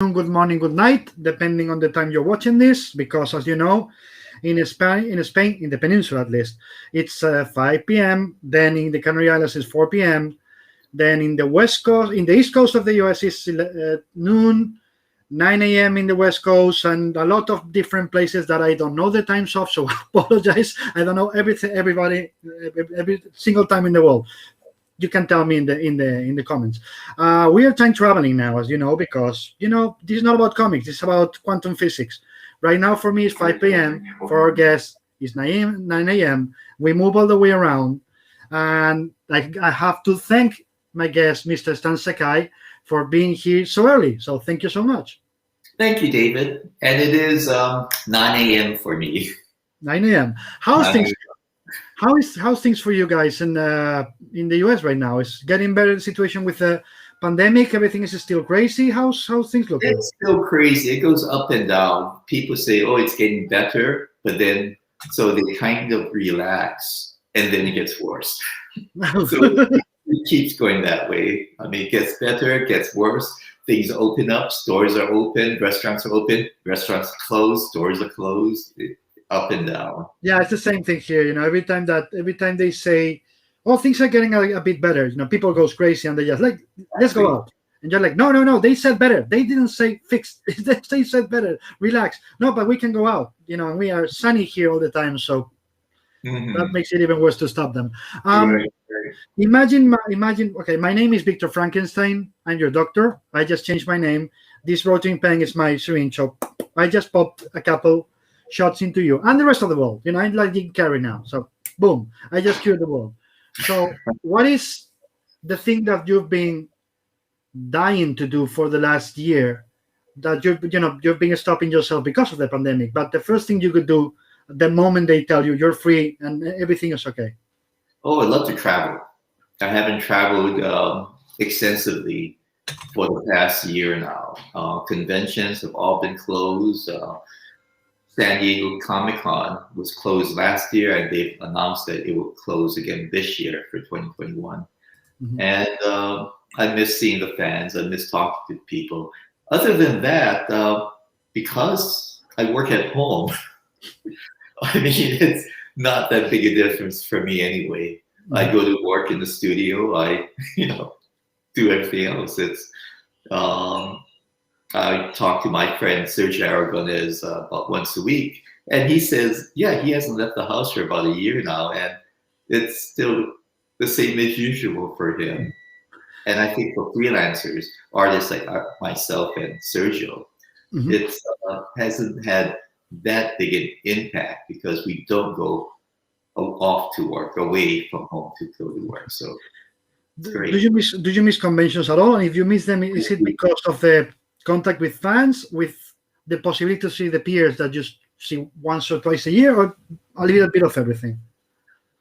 good morning, good night, depending on the time you're watching this. Because, as you know, in Spain, in the peninsula at least, it's 5 p.m. Then in the Canary Islands, it's 4 p.m. Then in the West Coast, in the East Coast of the US, it's noon, 9 a.m. in the West Coast, and a lot of different places that I don't know the times of. So I apologize. I don't know everything, everybody, every single time in the world. You can tell me in the comments. We are time traveling now, as you know, because this is not about comics. It's about quantum physics. Right now, for me, it's 5 p.m. For our guests, it's 9 a.m. We move all the way around, and I have to thank my guest, Mr. Stan Sakai, for being here so early. So thank you so much. Thank you, David. And it is 9 a.m. for me. 9 a.m. How's 9 things? How's things for you guys in the US right now? Is getting better the situation with the pandemic? Everything is still crazy. How's things looking? It's still crazy. It goes up and down. People say, "Oh, it's getting better," but then so they kind of relax, and then it gets worse. So it keeps going that way. I mean, it gets better, it gets worse. Things open up. Stores are open. Restaurants are open. Restaurants closed. Stores are closed. Up and down. Yeah, it's the same thing here. Every time they say, "Oh, things are getting a bit better," people goes crazy and they just like, "Let's go out," and you're like, "No, no, no! They said better. They didn't say fixed. They said better. Relax. No, but we can go out. And we are sunny here all the time, so that makes it even worse to stop them." Right. Imagine. Okay, my name is Victor Frankenstein. I'm your doctor. I just changed my name. This rotary pen is my syringe. So I just popped a couple shots into you and the rest of the world. I'm like Jim Carrey now. So boom, I just cured the world. So what is the thing that you've been dying to do for the last year that you've been stopping yourself because of the pandemic? But the first thing you could do the moment they tell you you're free and everything is okay. Oh, I'd love to travel. I haven't traveled extensively for the past year now. Conventions have all been closed. San Diego Comic-Con was closed last year, and they've announced that it will close again this year for 2021. Mhm. And I miss seeing the fans. I miss talking to people. Other than that, because I work at home, I mean, it's not that big a difference for me anyway. I go to work in the studio. I, do everything else. It's I talk to my friend Sergio Aragonés about once a week, and he says, yeah, he hasn't left the house for about a year now, and it's still the same as usual for him. And I think for freelancers, artists like myself and Sergio, Mhm. it hasn't had that big an impact because we don't go off to work, away from home to go to work. So it's Do great. you miss conventions at all? And if you miss them, is it because of the contact with fans, with the possibility to see the peers that you see once or twice a year, or a little bit of everything?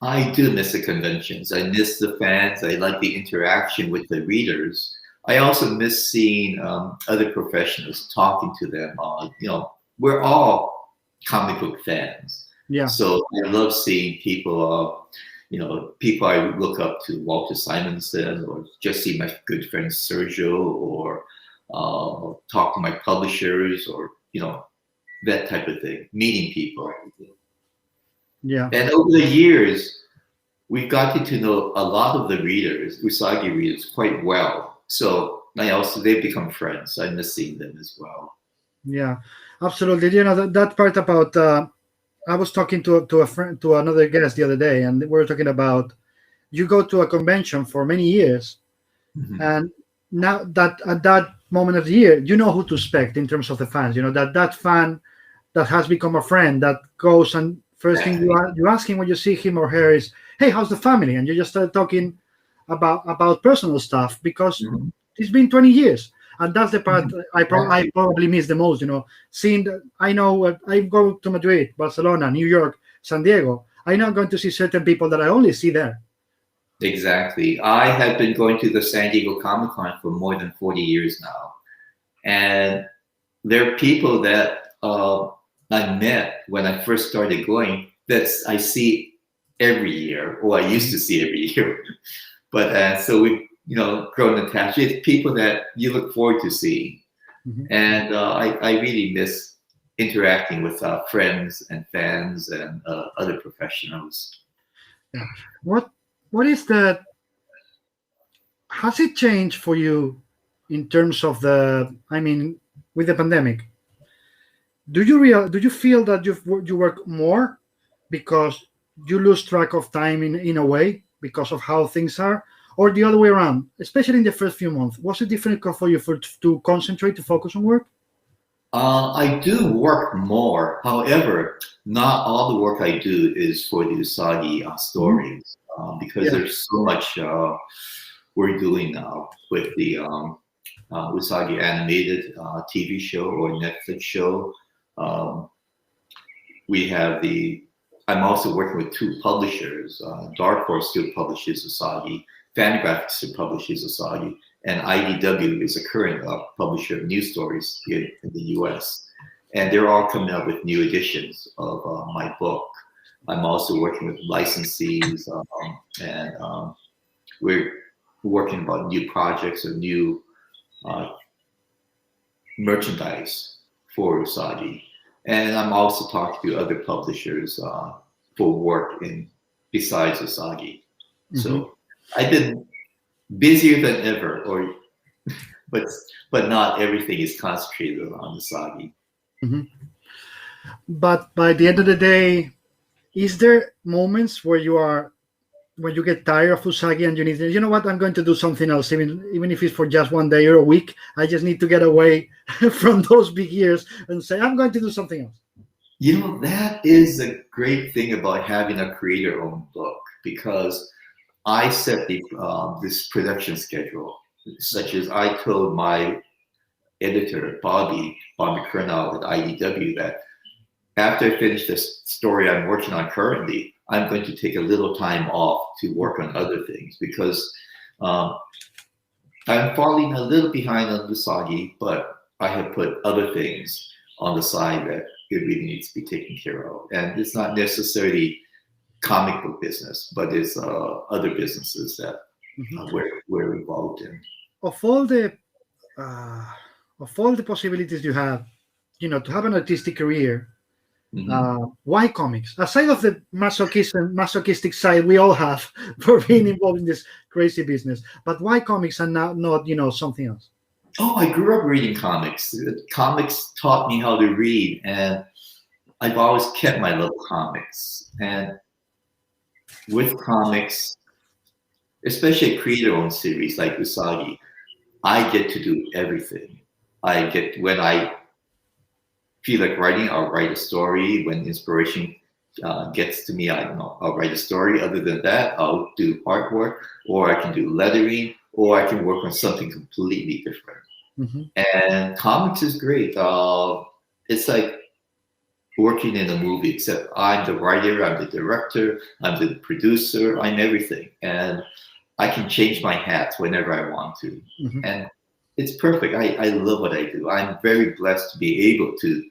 I do miss the conventions. I miss the fans. I like the interaction with the readers. I also miss seeing other professionals, talking to them. We're all comic book fans. Yeah. So I love seeing people, people I look up to, Walter Simonson, or just see my good friend Sergio, or talk to my publishers, or, that type of thing, meeting people. Yeah. And over the years, we've gotten to know a lot of the readers, Usagi readers, quite well. So they've become friends. I miss seeing them as well. Yeah. Absolutely. That part about I was talking to a friend, to another guest the other day, and we were talking about you go to a convention for many years, Mhm. and now that at that moment of the year, you know who to expect in terms of the fans. That fan that has become a friend that goes, and first thing Exactly. you ask him when you see him or her is, "Hey, how's the family?" And you just start talking about personal stuff because Mhm. it's been 20 years, and that's the part I Exactly. probably miss the most. Seeing that I know I go to Madrid, Barcelona, New York, San Diego. I know I'm going to see certain people that I only see there. Exactly. I have been going to the San Diego Comic Con for more than 40 years now. And there are people that I met when I first started going that I see every year, or I used to see every year. But so we've grown attached. It's people that you look forward to seeing. Mhm. And I really miss interacting with friends and fans and other professionals. Yeah. What what is the has it changed for you in terms of the, I mean, with the pandemic? Do you feel that you work more because you lose track of time in a way because of how things are, or the other way around? Especially in the first few months, was it difficult for you to concentrate, to focus on work? I do work more. However, not all the work I do is for the Usagi Mhm. stories because Yeah. there's so much we're doing now with the Usagi animated TV show or Netflix show. Um, we have the. I'm also working with two publishers. Dark Horse still publishes Usagi. Fantagraphics still publishes Usagi, and IDW is a current publisher of news stories here in the U.S. And they're all coming up with new editions of my book. I'm also working with licensees, and we're working about new projects or new uh, merchandise for Usagi. And I'm also talking to other publishers for work in besides Usagi. Hmm. So I've been busier than ever, or but but not everything is concentrated on Usagi. Hmm. But by the end of the day, is there moments where you are when you get tired of Usagi and you need, you know what, I'm going to do something else, even if it's for just one day or a week. I just need to get away from those big years and say I'm going to do something else. You know, that is a great thing about having a creator-owned book because I set this production schedule, such as I told my editor, Bobby Kernall at IDW, that after I finish this story I'm working on currently, I'm going to take a little time off to work on other things because um, I'm falling a little behind on Usagi, but I have put other things on the side that it really needs to be taken care of. And it's not necessarily comic book business, but it's other businesses that Mhm. we're involved in. Of all the uh, of all the possibilities you have, to have an artistic career, Mhm. why comics? Aside of the masochistic side we all have for being involved in this crazy business, but why comics and not something else? Oh, I grew up reading comics. Comics taught me how to read, and I've always kept my love of comics. And with comics, especially a creator-owned series like Usagi, I get to do everything. I get when I feel like writing, I'll write a story. When inspiration gets to me, I don't know, I'll write a story. Other than that, I'll do artwork, or I can do lettering, or I can work on something completely different. Hmm. And comics is great. It's like working in a movie, except I'm the writer, I'm the director, I'm the producer, I'm everything. And I can change my hats whenever I want to. Hmm. And it's perfect. I love what I do. I'm very blessed to be able to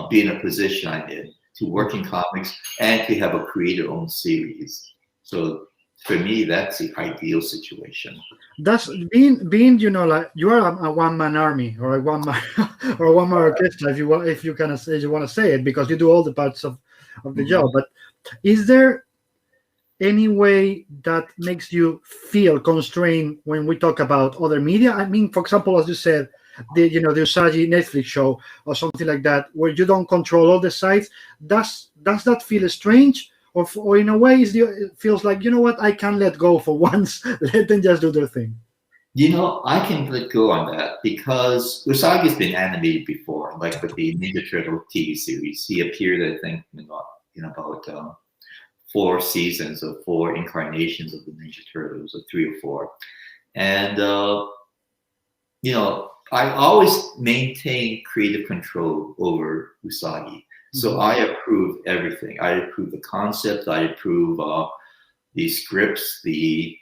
be in a position I'm in, to work in comics and to have a creator-owned series. So for me, that's the ideal situation. That's being like you are a one-man army or a one-man or a one-man orchestra, if you want, if you can say, you want to say it, because you do all the parts of the Mhm. job. But is there any way that makes you feel constrained when we talk about other media? I mean, for example, as you said, the Usagi Netflix show or something like that, where you don't control all the sites. Does that feel strange, or in a way, it feels like, you know what, I can let go for once, let them just do their thing. You know, I can let go on that because Usagi's been animated before, like with the Ninja Turtle TV series. He appeared, I think, in about 4 seasons or 4 incarnations of the Ninja Turtles, or 3 or 4. And I always maintain creative control over Usagi. So Mhm. I approve everything. I approve the concept. I approve the scripts, the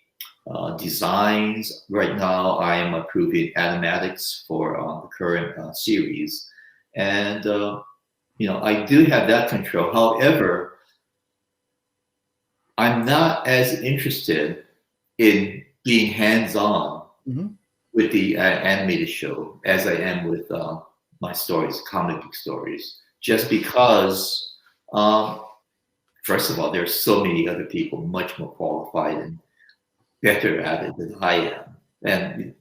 designs. Right now, I am approving animatics for the current series, and I do have that control. However, I'm not as interested in being hands-on Mhm. with the animated show as I am with my stories, comic book stories, just because, first of all, there's so many other people much more qualified and better at it than I am. And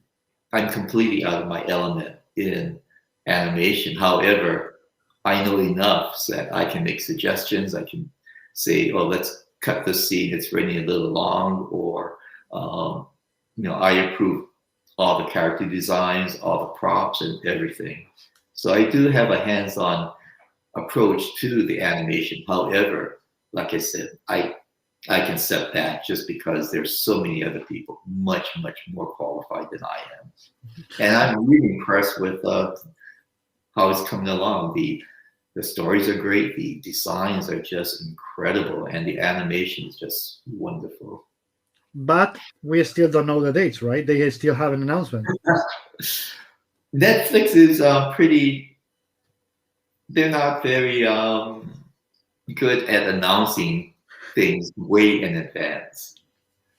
I'm completely out of my element in animation. However, I know enough that I can make suggestions. I can say, "Oh, let's cut this scene. It's running a little long," or I approve all the character designs, all the props, and everything. So I do have a hands-on approach to the animation. However, like I said, I can step back just because there's so many other people much more qualified than I am, and I'm really impressed with how it's coming along. The stories are great, the designs are just incredible, and the animation is just wonderful. But we still don't know the dates, right? They still have an announcement. Netflix is pretty. They're not very good at announcing things way in advance.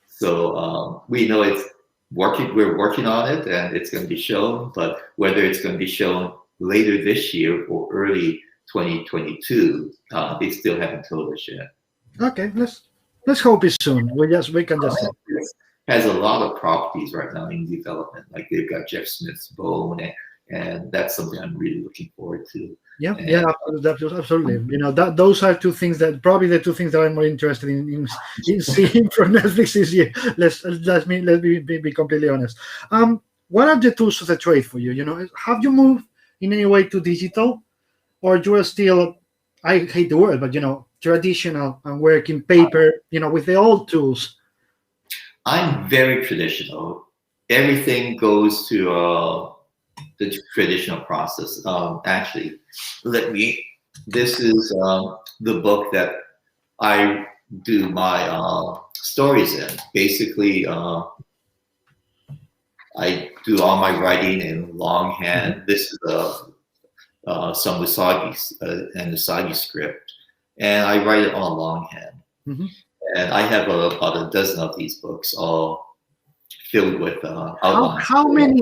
So we know it's working. We're working on it, and it's going to be shown. But whether it's going to be shown later this year or early 2022, they still haven't told us yet. Okay, let's hope it's soon. We can just say. Has a lot of properties right now in development. Like they've got Jeff Smith's Bone, and that's something I'm really looking forward to. Yeah, absolutely. Those are two things that probably the two things that I'm more interested in seeing from Netflix this year. Let me be completely honest. What are the tools of the trade for you? Have you moved in any way to digital, or you are still, I hate the word, but traditional and working paper, with the old tools? I'm very traditional. Everything goes to the traditional process. Actually, this is the book that I do my stories in. Basically, I do all my writing in longhand. This is some Usagi script, and I write it on longhand. Mm-hmm. And I have about a dozen of these books, all filled with outlines. How many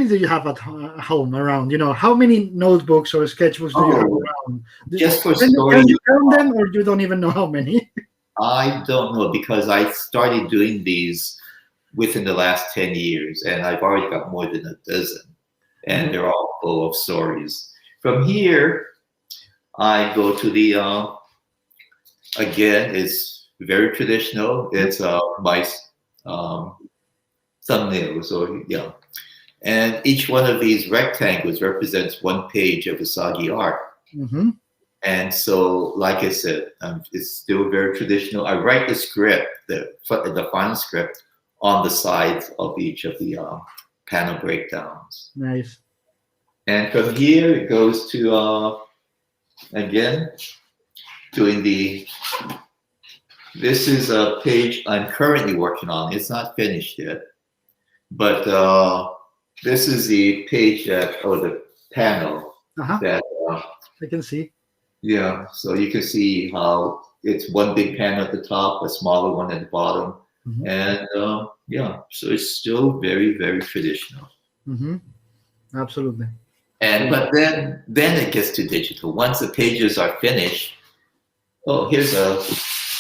do you have at home around? How many notebooks or sketchbooks do you have around? Just for Can stories. you count them, or you don't even know how many? I don't know, because I started doing these within the last 10 years, and I've already got more than a dozen, and they're all full of stories. From here, I go to the, again, it's very traditional. It's my thumbnail, so yeah. And each one of these rectangles represents one page of Usagi art. Mm-hmm. And so, like I said, it's still very traditional. I write the script, the final script, on the sides of each of the panel breakdowns. Nice. And from here, it goes to, again, doing this is a page I'm currently working on. It's not finished yet. But this is the page the panel that I can see. Yeah, so you can see how it's one big panel at the top, a smaller one at the bottom, and so it's still very, very traditional. Mm-hmm. Absolutely. But then it gets to digital. Once the pages are finished, here's a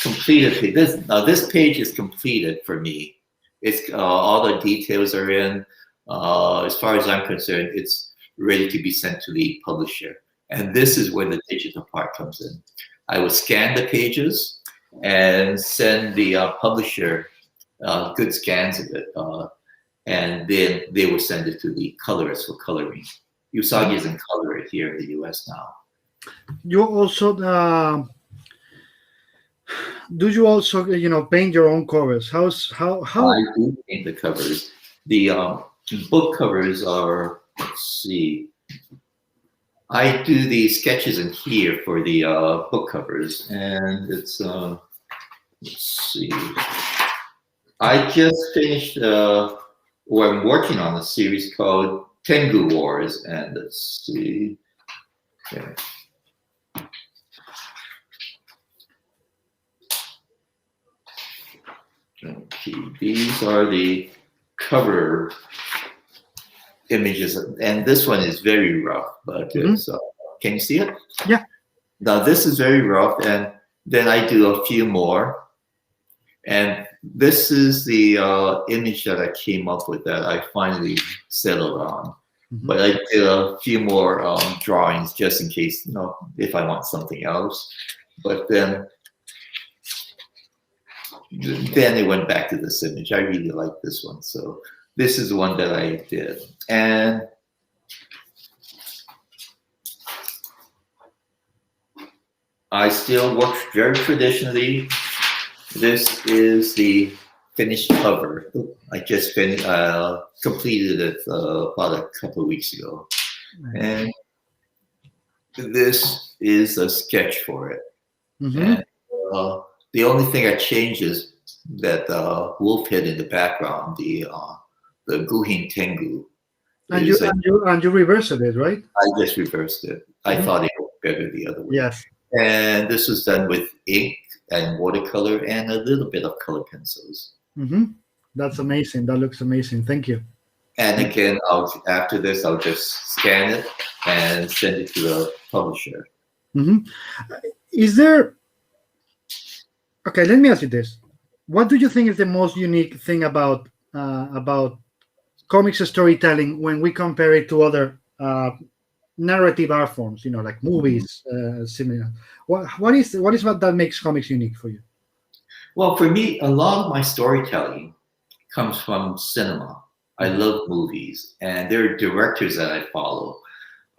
completed page. This page is completed for me. It's all the details are in. As far as I'm concerned, it's ready to be sent to the publisher. And this is where the digital part comes in. I will scan the pages and send the publisher good scans of it, and then they will send it to the colorist for coloring. Usagi is in color here in the U.S. now. You also do you also paint your own covers? How I do paint the covers. The book covers are, let's see. I do the sketches in here for the book covers, and it's let's see. I just finished, or I'm working on a series called Tengu Wars, and let's see. Okay. Okay, these are the cover images, and this one is very rough, but it's, can you see it? Yeah. Now this is very rough, and then I do a few more, and this is the image that I came up with that I finally settled on. But I did a few more drawings just in case, if I want something else. But then it went back to this image. I really like this one, so this is the one that I did, and I still work very traditionally. This is the finished cover. I just completed it about a couple of weeks ago. And this is a sketch for it. And the only thing I changed is that wolf head in the background, the Guhin Tengu. And you reversed it, right? I just reversed it. I thought it looked better the other way. Yes. And this was done with ink and watercolor and a little bit of color pencils. That's amazing. That looks amazing. Thank you. And again, after this, I'll just scan it and send it to the publisher. Is there... Okay, let me ask you this. What do you think is the most unique thing about comics storytelling when we compare it to other narrative art forms, like movies, similar? What is what that makes comics unique for you? Well, for me, a lot of my storytelling comes from cinema. I love movies, and there are directors that I follow,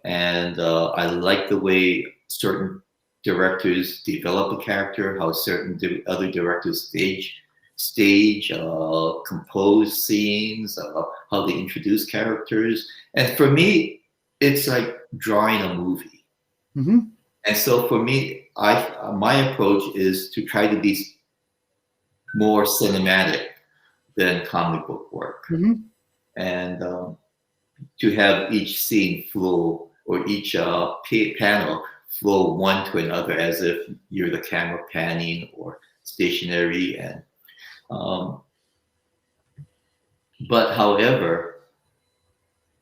and I like the way certain directors develop a character, how certain other directors stage, compose scenes, how they introduce characters. And for me, it's like drawing a movie. And so for me, my approach is to try to be more cinematic than comic book work. And to have each scene flow, or each panel flow one to another, as if you're the camera panning or stationary. And but however,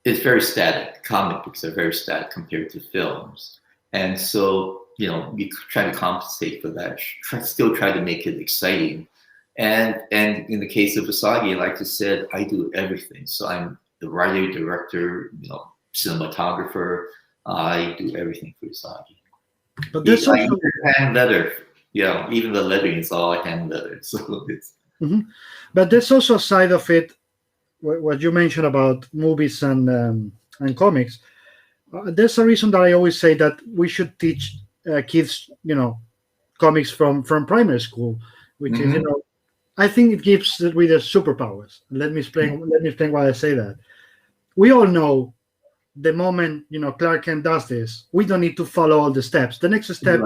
it's very static. Comic books are very static compared to films, and so we try to compensate for that. Still try to make it exciting. And in the case of Usagi, like I said, I do everything. So I'm the writer, director, cinematographer. I do everything for Usagi. But there's also hand letter. Even the lettering is all hand lettered. So it's. But there's also a side of it, what you mentioned about movies and comics. There's a reason that I always say that we should teach kids, comics from primary school, which is, I think it gives the readers superpowers. Let me explain why I say that. We all know the moment Clark Kent does this, we don't need to follow all the steps. The next step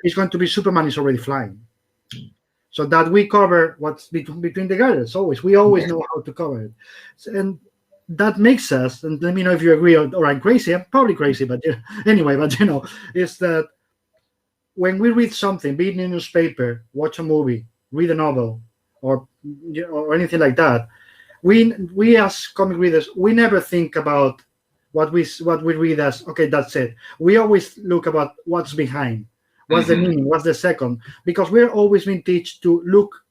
is going to be Superman is already flying. So that we cover what's between the girders. We always know how to cover it. And that makes us, and let me know if you agree or I'm crazy. I'm probably crazy, but anyway, is that when we read something, be it in a newspaper, watch a movie, read a novel, or anything like that, we as comic readers, we never think about what we read as, okay, that's it. We always look about what's behind. What's the meaning? What's the second? Because we're always being taught to look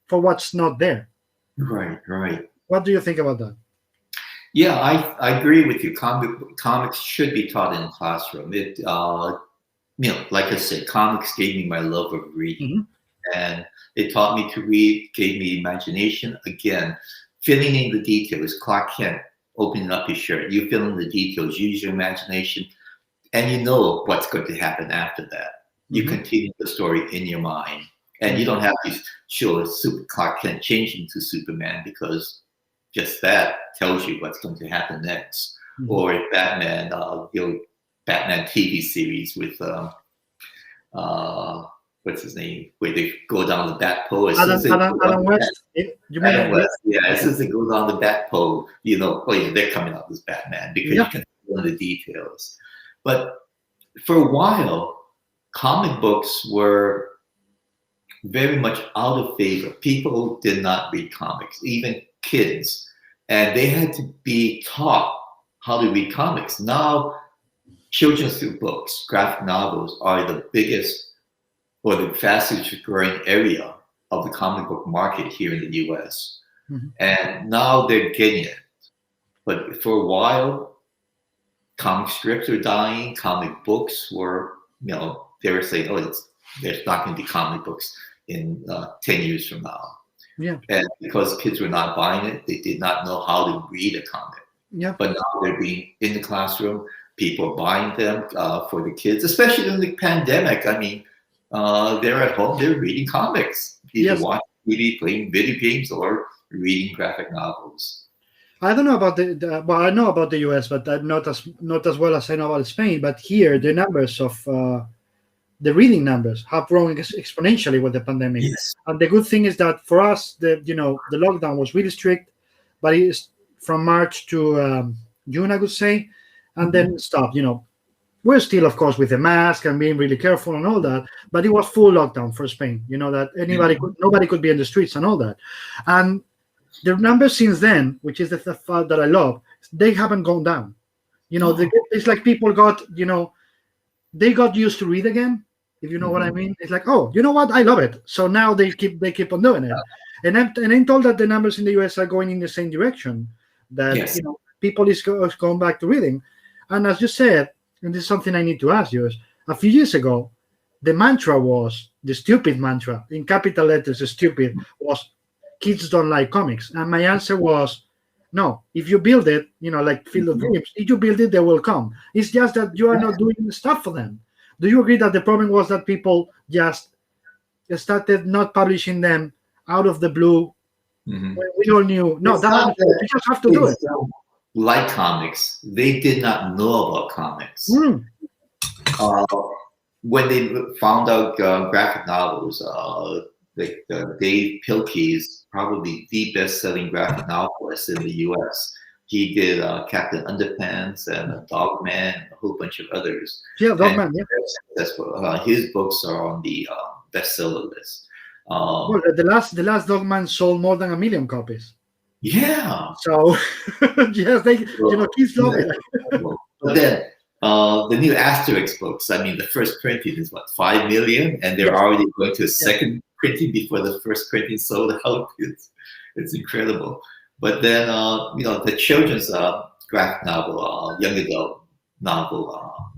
for what's not there. Right. What do you think about that? Yeah, I agree with you. Comics should be taught in the classroom. It, like I said, comics gave me my love of reading, and it taught me to read, gave me imagination. Again, filling in the details. Clark Kent opening up his shirt. You fill in the details. Use your imagination, and you know what's going to happen after that. You continue the story in your mind, and you don't have to show Clark Kent changing to Superman, because just that tells you what's going to happen next. Or if Batman, Batman TV series with what's his name, where they go down the bat pole. Adam West. Adam West. Yeah, as soon as they go down the bat pole, they're coming out as Batman, because you can learn the details. But for a while, comic books were very much out of favor. People did not read comics, even kids. and they had to be taught how to read comics. Now, children's books, graphic novels, are the biggest or the fastest growing area of the comic book market here in the US. Mm-hmm. And now they're getting it. But for a while, comic strips were dying, comic books were, they were saying, there's not going to be comic books in 10 years from now. Yeah. And because kids were not buying it, they did not know how to read a comic. Yeah. But now they're being in the classroom. People are buying them for the kids, especially in the pandemic. I mean, they're at home, they're reading comics, either watching TV, playing video games, or reading graphic novels. I don't know about well, I know about the US, but I'm not as well as I know about Spain. But here, the numbers of the reading numbers have grown exponentially with the pandemic. Yes. And the good thing is that for us, the lockdown was really strict, but it's from March to June, I would say, and then stopped. We're still, of course, with the mask and being really careful and all that, but it was full lockdown for Spain. That nobody could be in the streets and all that. And the numbers since then, which is the part that I love, they haven't gone down. It's like people got, they got used to read again, if you know what I mean. It's like, oh, you know what? I love it. So now they keep on doing it. And I'm told that the numbers in the US are going in the same direction, that, people is going back to reading. And as you said, and this is something I need to ask you, is a few years ago, the mantra was, the stupid mantra, in capital letters, stupid, was kids don't like comics. And my answer was, no, if you build it, like Field of Dreams, if you build it, they will come. It's just that you are not doing stuff for them. Do you agree that the problem was that people just started not publishing them out of the blue? When we all knew, no, you just have to do it. Like comics, they did not know about comics. When they found out graphic novels, Dave Pilkey is probably the best-selling graphic novelist in the U.S. He did Captain Underpants and Dogman and a whole bunch of others. Yeah, Dogman. His books are on the bestseller list. Well, the last Dogman sold more than 1 million copies. Yeah. So yes, kids love it. But then the new Asterix books, I mean, the first printing is 5 million, and they're already going to a second printing before the first printing sold out. It's incredible. But then the children's graphic novel, young adult novel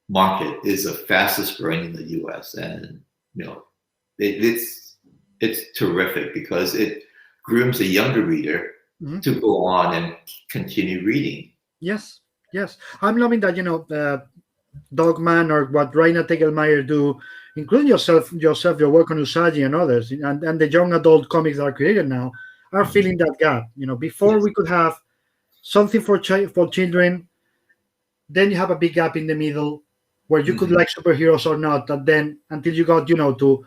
market is the fastest growing in the U.S. and it's terrific because it grooms a younger reader to go on and continue reading. Yes. I'm loving that, Dogman or what Raina Tegelmeier do, including yourself, your work on Usagi and others, and the young adult comics that are created now are filling that gap. Before we could have something for children, then you have a big gap in the middle where you could like superheroes or not, and then until you got, to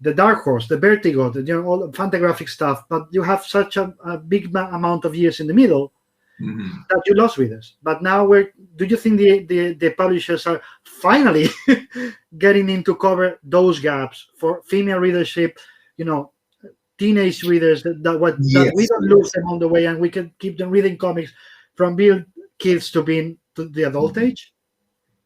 the Dark Horse, the Vertigo, all the Fantagraphic stuff, but you have such a big amount of years in the middle that you lost readers. But now, do you think the publishers are finally getting in to cover those gaps for female readership, teenage readers, that we don't lose them on the way, and we can keep them reading comics from being kids to being to the adult age?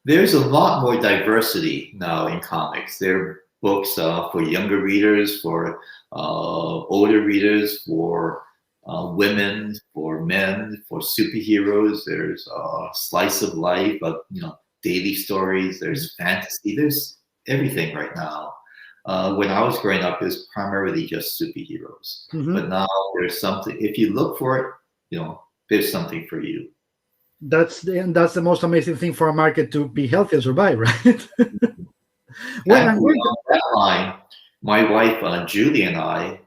There's a lot more diversity now in comics. There are books for younger readers, for older readers, for women, for men, for superheroes. There's slice of life, daily stories. There's fantasy. There's everything right now. When I was growing up, it was primarily just superheroes. But now there's something. If you look for it, there's something for you. That's the most amazing thing for a market to be healthy and survive, right? On that line, my wife Julie and I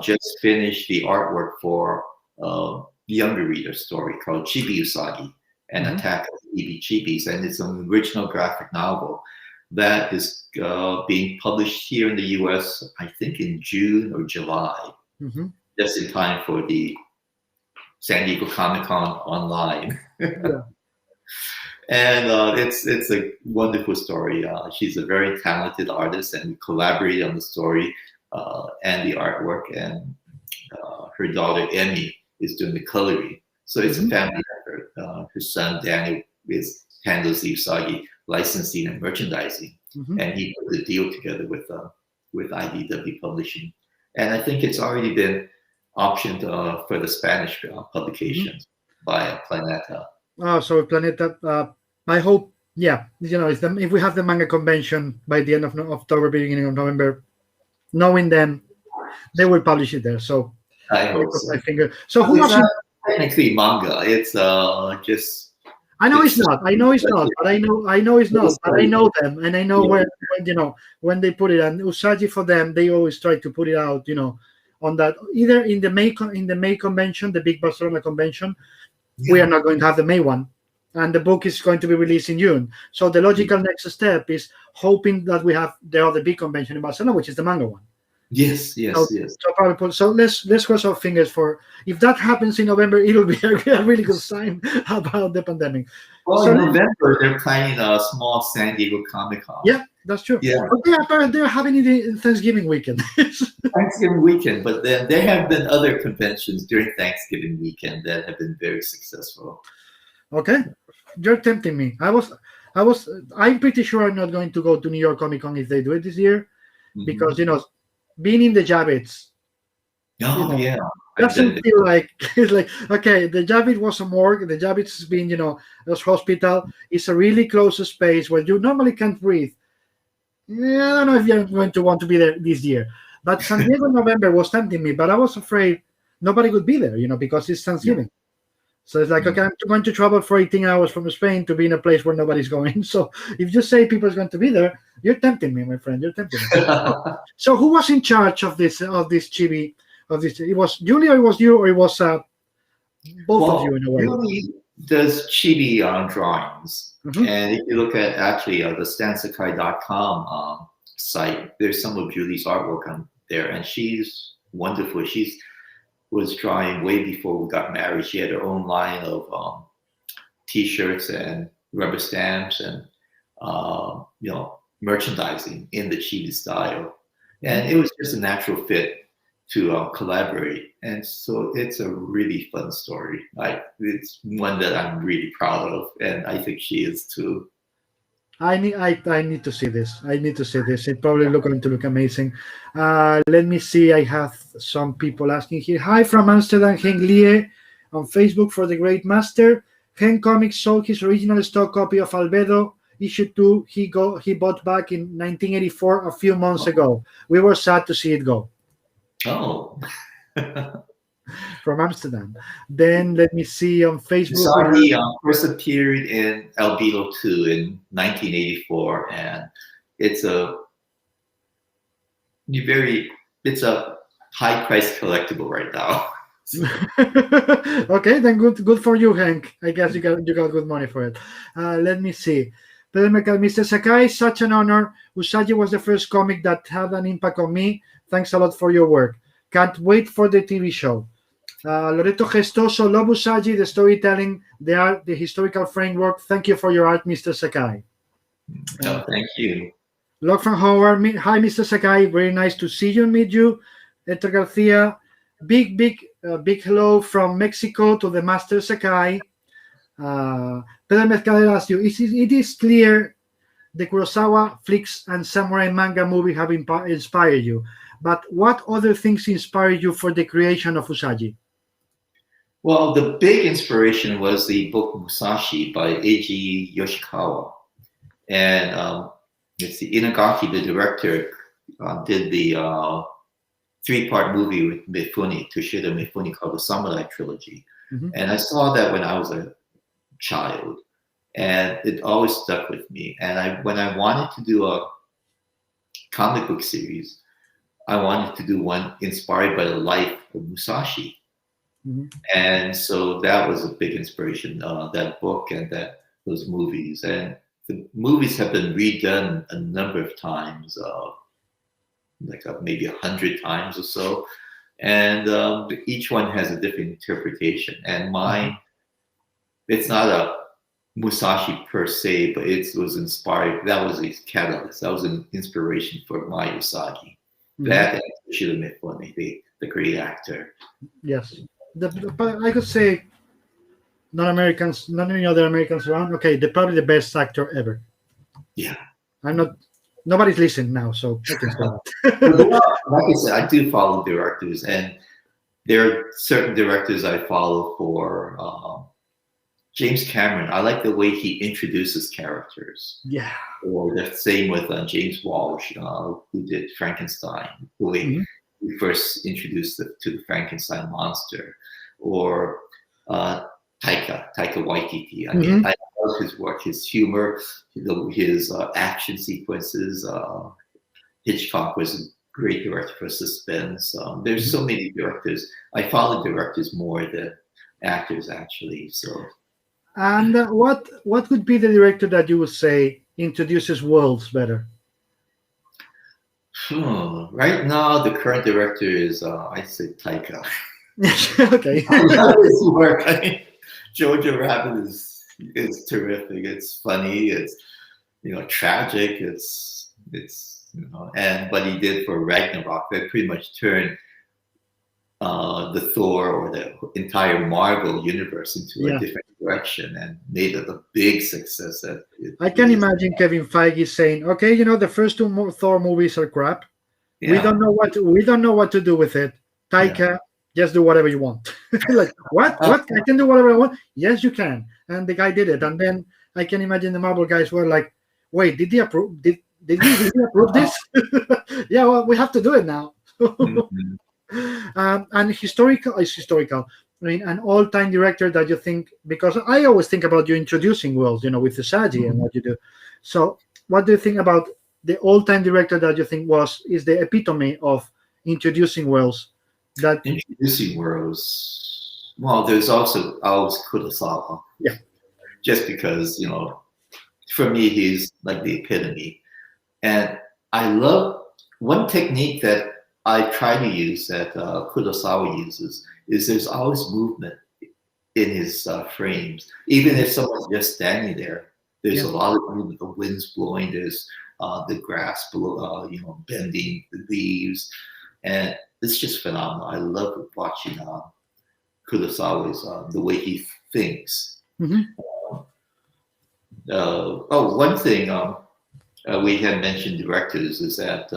just finished the artwork for a younger reader story called Chibi Usagi, an attack of the Chibis, and it's an original graphic novel that is being published here in the U.S. I think in June or July, just in time for the San Diego Comic-Con online. And it's a wonderful story. She's a very talented artist, and we collaborated on the story and the artwork. And her daughter Emmy is doing the coloring. So it's a family effort. His son Daniel handles the Usagi licensing and merchandising, and he put the deal together with IDW Publishing. And I think it's already been optioned for the Spanish publications by Planeta. Oh, so Planeta. I hope, yeah, if we have the manga convention by the end of October, beginning of November, knowing them, they will publish it there. So I hope so. My finger. So who It's was not technically manga. It's just. I know it's not. I know it's not. But I know it's not. But I know them, and I know when they put it. And Usagi, for them, they always try to put it out. On that, either in the May convention, the big Barcelona convention. We are not going to have the May one, and the book is going to be released in June. So the logical next step is hoping that we have the other big convention in Barcelona, which is the manga one. Yes. So probably let's cross our fingers for if that happens in November, it'll be a really good sign about the pandemic. Well, in November they're planning a small San Diego Comic-Con. Yeah, that's true. Yeah, but they're having it in Thanksgiving weekend. Thanksgiving weekend, but then there have been other conventions during Thanksgiving weekend that have been very successful. Okay, you're tempting me. I'm pretty sure I'm not going to go to New York Comic Con if they do it this year, because being in the Javits. Oh yeah. Doesn't feel like it's like okay. The Javits was a morgue. The Javits has been, a hospital. It's a really close space where you normally can't breathe. Yeah, I don't know if you're going to want to be there this year. But San Diego in November was tempting me, but I was afraid nobody would be there, because it's Thanksgiving. So it's like, okay, I'm going to travel for 18 hours from Spain to be in a place where nobody's going. So if you say people are going to be there, you're tempting me, my friend. You're tempting me. So who was in charge of this chibi? It was Julie, or it was you, or it was both of you in a way? Julie does chibi drawings. And if you look at actually the StanSakai.com site, there's some of Julie's artwork on there, and she's wonderful. She was drawing way before we got married. She had her own line of T-shirts and rubber stamps and merchandising in the chibi style, and it was just a natural fit to collaborate. And so it's a really fun story. It's one that I'm really proud of, and I think she is too. I need to see this. It probably going to look amazing. Let me see. I have some people asking here. Hi from Amsterdam, Henk Lie on Facebook for the Great Master. Henk Comics sold his original stock copy of Albedo issue 2. He bought back in 1984 a few months ago. We were sad to see it go. Oh. From Amsterdam. Then let me see on Facebook. Usagi first appeared in Albedo 2 in 1984, and it's a high price collectible right now. Okay, then good for you, Hank. I guess you got good money for it. Let me see. Mr. Sakai, such an honor. Usagi was the first comic that had an impact on me. Thanks a lot for your work. Can't wait for the TV show. Loreto Gestoso, love Usagi, the storytelling, the art, the historical framework. Thank you for your art, Mr. Sakai. Thank you. Log from Howard. Hi, Mr. Sakai. Very nice to see you and meet you. Hector Garcia. Big hello from Mexico to the Master Sakai. Pedro Mezcader asked you, it is clear the Kurosawa flicks and samurai manga movie have inspired you, but what other things inspired you for the creation of Usagi? Well, the big inspiration was the book Musashi by Eiji Yoshikawa. And it's the Inagaki, the director, did the 3-part movie with Toshida Mifune, called the Samurai Trilogy. And I saw that when I was a child, and it always stuck with me. And when I wanted to do a comic book series, I wanted to do one inspired by the life of Musashi. And so that was a big inspiration, that book and those movies. And the movies have been redone a number of times, maybe 100 times or so. And each one has a different interpretation. And mine, it's not a Musashi per se, but it was inspired. That was a catalyst. That was an inspiration for my Usagi. That and Toshida Mifune, the great actor. Yes. but I could say non-Americans, not any other Americans around. Okay, they're probably the best actor ever. Yeah. I'm not. Nobody's listening now, so I can say But that. like I said, I do follow directors, and there are certain directors I follow for James Cameron. I like the way he introduces characters. Yeah. Or the same with James Walsh, who did Frankenstein, the way he first introduced to the Frankenstein monster. Or Taika Waititi. I mean, I love his work, his humor, his action sequences. Hitchcock was a great director for suspense. There's so many directors. I follow directors more than actors, actually. So. And what would be the director that you would say introduces worlds better? Right now, the current director is I say Taika. Okay. I love his work. I mean, Jojo Rabbit is terrific. It's funny. It's tragic. It's and what he did for Ragnarok, that pretty much turned the Thor or the entire Marvel universe into a different direction and made it a big success. I can imagine Kevin Feige saying, "Okay, the first two Thor movies are crap. Yeah. We don't know what to do with it. Taika, just do whatever you want." Like, what? What? I can do whatever I want? Yes, you can. And the guy did it. And then I can imagine the Marvel guys were like, "Wait, did he approve? Did he approve this?" Yeah, well, we have to do it now. And historical is historical. I mean, an all-time director that you think, because I always think about you introducing worlds, with Usagi and what you do. So, what do you think about the all-time director that you think is the epitome of introducing worlds? Introducing worlds. Well, there's also always Kurosawa. Yeah. Just because for me he's like the epitome, and I love one technique that I try to use that Kurosawa uses is there's always movement in his frames. Even if someone's just standing there, there's a lot of movement. The wind's blowing, there's the grass bending, the leaves, and it's just phenomenal. I love watching Kurosawa's the way he thinks. One thing we had mentioned directors is that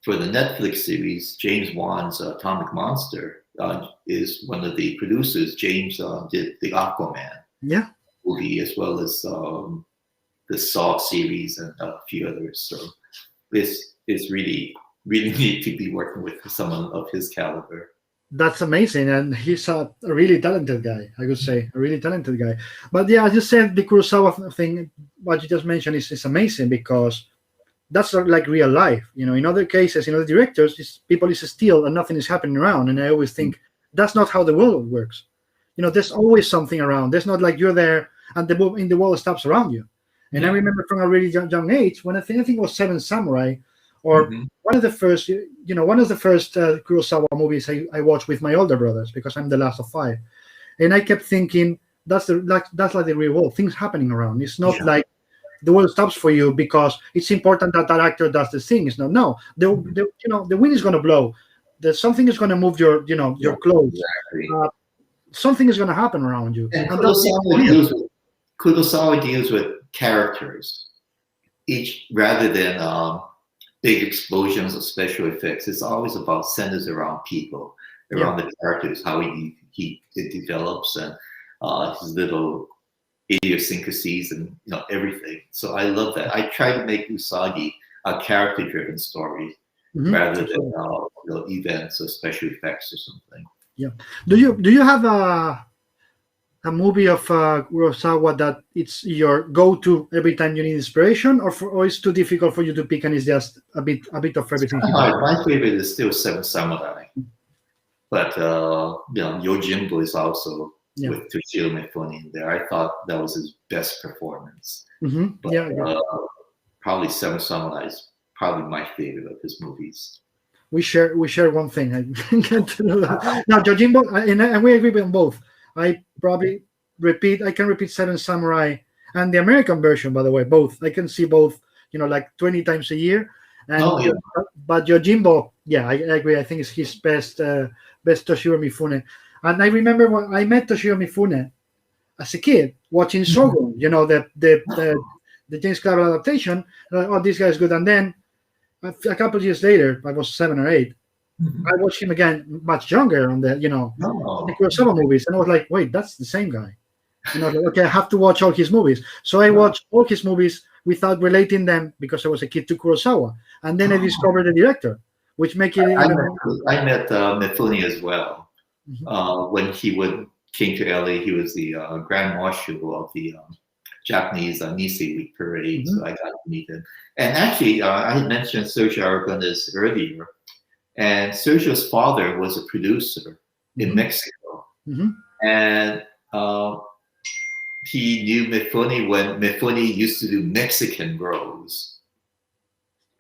for the Netflix series, James Wan's Atomic Monster is one of the producers. James did the Aquaman movie as well as the Saw series and a few others. So it's really, really neat to be working with someone of his caliber. That's amazing, and he's a really talented guy. I would say a really talented guy. But yeah, as you said, the Kurosawa thing, what you just mentioned is amazing because that's like real life. In other cases, in other directors, people is still and nothing is happening around. And I always think that's not how the world works. There's always something around. There's not like you're there and the world stops around you. And I remember from a really young age when I think it was Seven Samurai, or one of the first Kurosawa movies I watched with my older brothers because I'm the last of 5, and I kept thinking that's like the real world. Things happening around. It's not like the world stops for you because it's important that actor does the thing. It's not. No, the wind is going to blow. There's something is going to move your clothes. Exactly. Something is going to happen around you. And Kurosawa deals with characters, each rather than big explosions or special effects. It's always about centers around people, around the characters, how it develops, and his little idiosyncrasies and everything. So I love that. I try to make Usagi a character-driven story rather than events or special effects or something. Yeah. Do you have a movie of Kurosawa that it's your go-to every time you need inspiration, or it's too difficult for you to pick and it's just a bit of everything? My favorite is still Seven Samurai, but Yojimbo is also with Toshiro Mifune in there. I thought that was his best performance. But, probably Seven Samurai is probably my favorite of his movies. We share one thing. Now, Yojimbo, and we agree on both. I can repeat Seven Samurai and the American version, by the way, both. I can see both, like 20 times a year. And but Yojimbo, I agree. I think it's his best Toshiro Mifune. And I remember when I met Toshio Mifune as a kid watching Shogun, the James Clavell adaptation. Oh, this guy's good. And then a couple of years later, I was 7 or 8. I watched him again, much younger, on the the Kurosawa movies, and I was like, wait, that's the same guy. Like, okay, I have to watch all his movies. So I watched all his movies without relating them because I was a kid to Kurosawa, and then I discovered the director, which make it. I met Mifune as well. When he came to LA. He was the Grand Marshal of the Japanese Nisei Week Parade, so I got to meet him. And actually, I had mentioned Sergio Aragonés earlier, and Sergio's father was a producer in Mexico, and he knew Mifune when Mifune used to do Mexican Bros.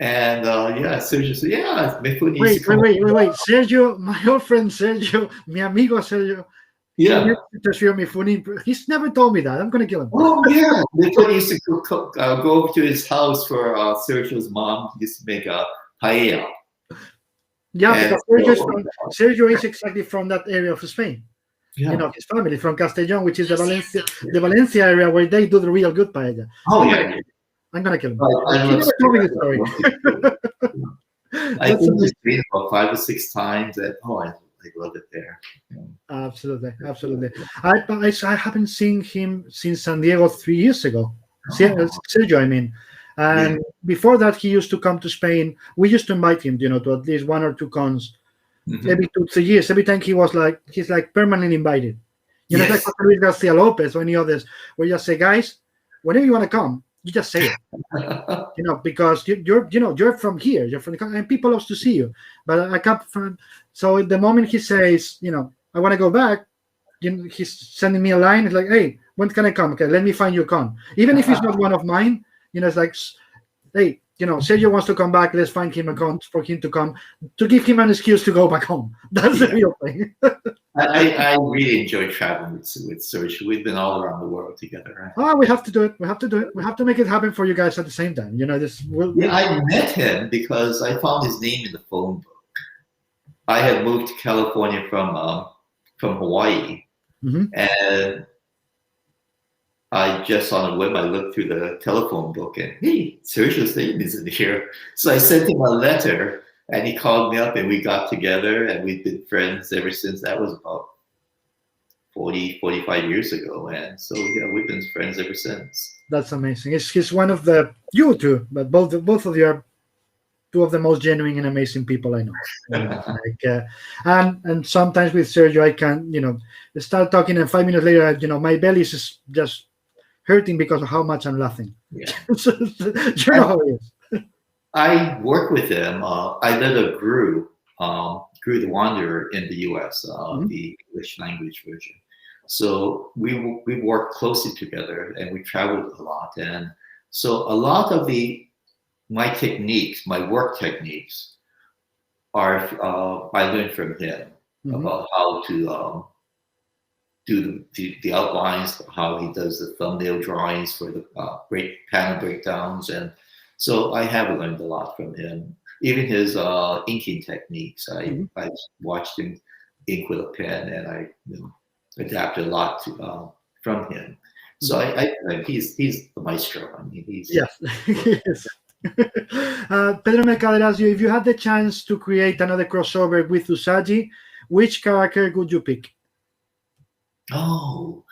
And Sergio said, "Yeah, Mifune." Wait. Sergio, my old friend Sergio, mi amigo Sergio. Yeah. Toshio Mifune. He's never told me that. I'm gonna kill him. Oh yeah, Mifune used to go over to his house for Sergio's mom. He used to make a paella. Yeah, because Sergio is exactly from that area of Spain. Yeah. His family from Castellón, which is the Valencia area where they do the real good paella. Oh yeah. I'm gonna kill him. I never told me the story. I think he's been about 5 or 6 times, and I love it there. Absolutely. I haven't seen him since San Diego 3 years ago. Sergio, I mean. And before that, he used to come to Spain. We used to invite him, to at least 1 or 2 cons every 2-3 years. Every time he's like permanently invited. Like Jose Luis Garcia Lopez or any others, where you just say, guys, whenever you want to come, you just say it. Because you're from here, you're from the country, and people love to see you. But I come from. So the moment he says, I want to go back, he's sending me a line. It's like, hey, when can I come? Okay, let me find you a con. Even if it's not one of mine. It's like, hey, Sergio wants to come back. Let's find him a con for him to come, to give him an excuse to go back home. That's the real thing. I really enjoy traveling with Sergio. We've been all around the world together. Right? We have to do it. We have to make it happen for you guys at the same time. I met him because I found his name in the phone book. I had moved to California from Hawaii, and I just on a whim, I looked through the telephone book and, hey, Sergio's name isn't here. So I sent him a letter and he called me up and we got together and we've been friends ever since. That was about 45 years ago. And so, we've been friends ever since. That's amazing. He's one of you two, but both of you are 2 of the most genuine and amazing people I know. And sometimes with Sergio, I can, start talking and 5 minutes later, my belly is just hurting because of how much I'm laughing. Yeah. You know how it is. I work with him. I led a Gru the Wanderer in the U.S., the English language version. So we worked closely together and we traveled a lot. And so a lot of my work techniques are I learned from him about how to do the outlines, how he does the thumbnail drawings for the panel breakdowns, and so I have learned a lot from him. Even his inking techniques, I watched him ink with a pen, and I adapted a lot from him. So I he's the maestro. I mean, he's yes. Pedro Mercader asks you, if you had the chance to create another crossover with Usagi, which character would you pick? Oh,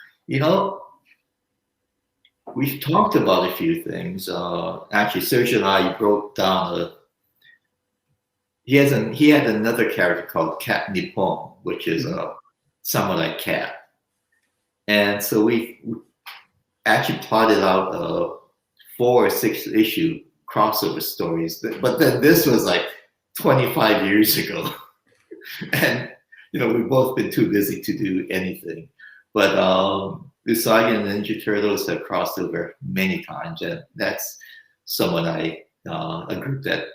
we've talked about a few things. Actually, Sergio and I broke down he had another character called Cat Nippon, which is a samurai cat. And so we actually plotted out 4 or 6 issue crossover stories. But then this was like 25 years ago. And, we've both been too busy to do anything. But Usagi and Ninja Turtles have crossed over many times, and that's someone a group that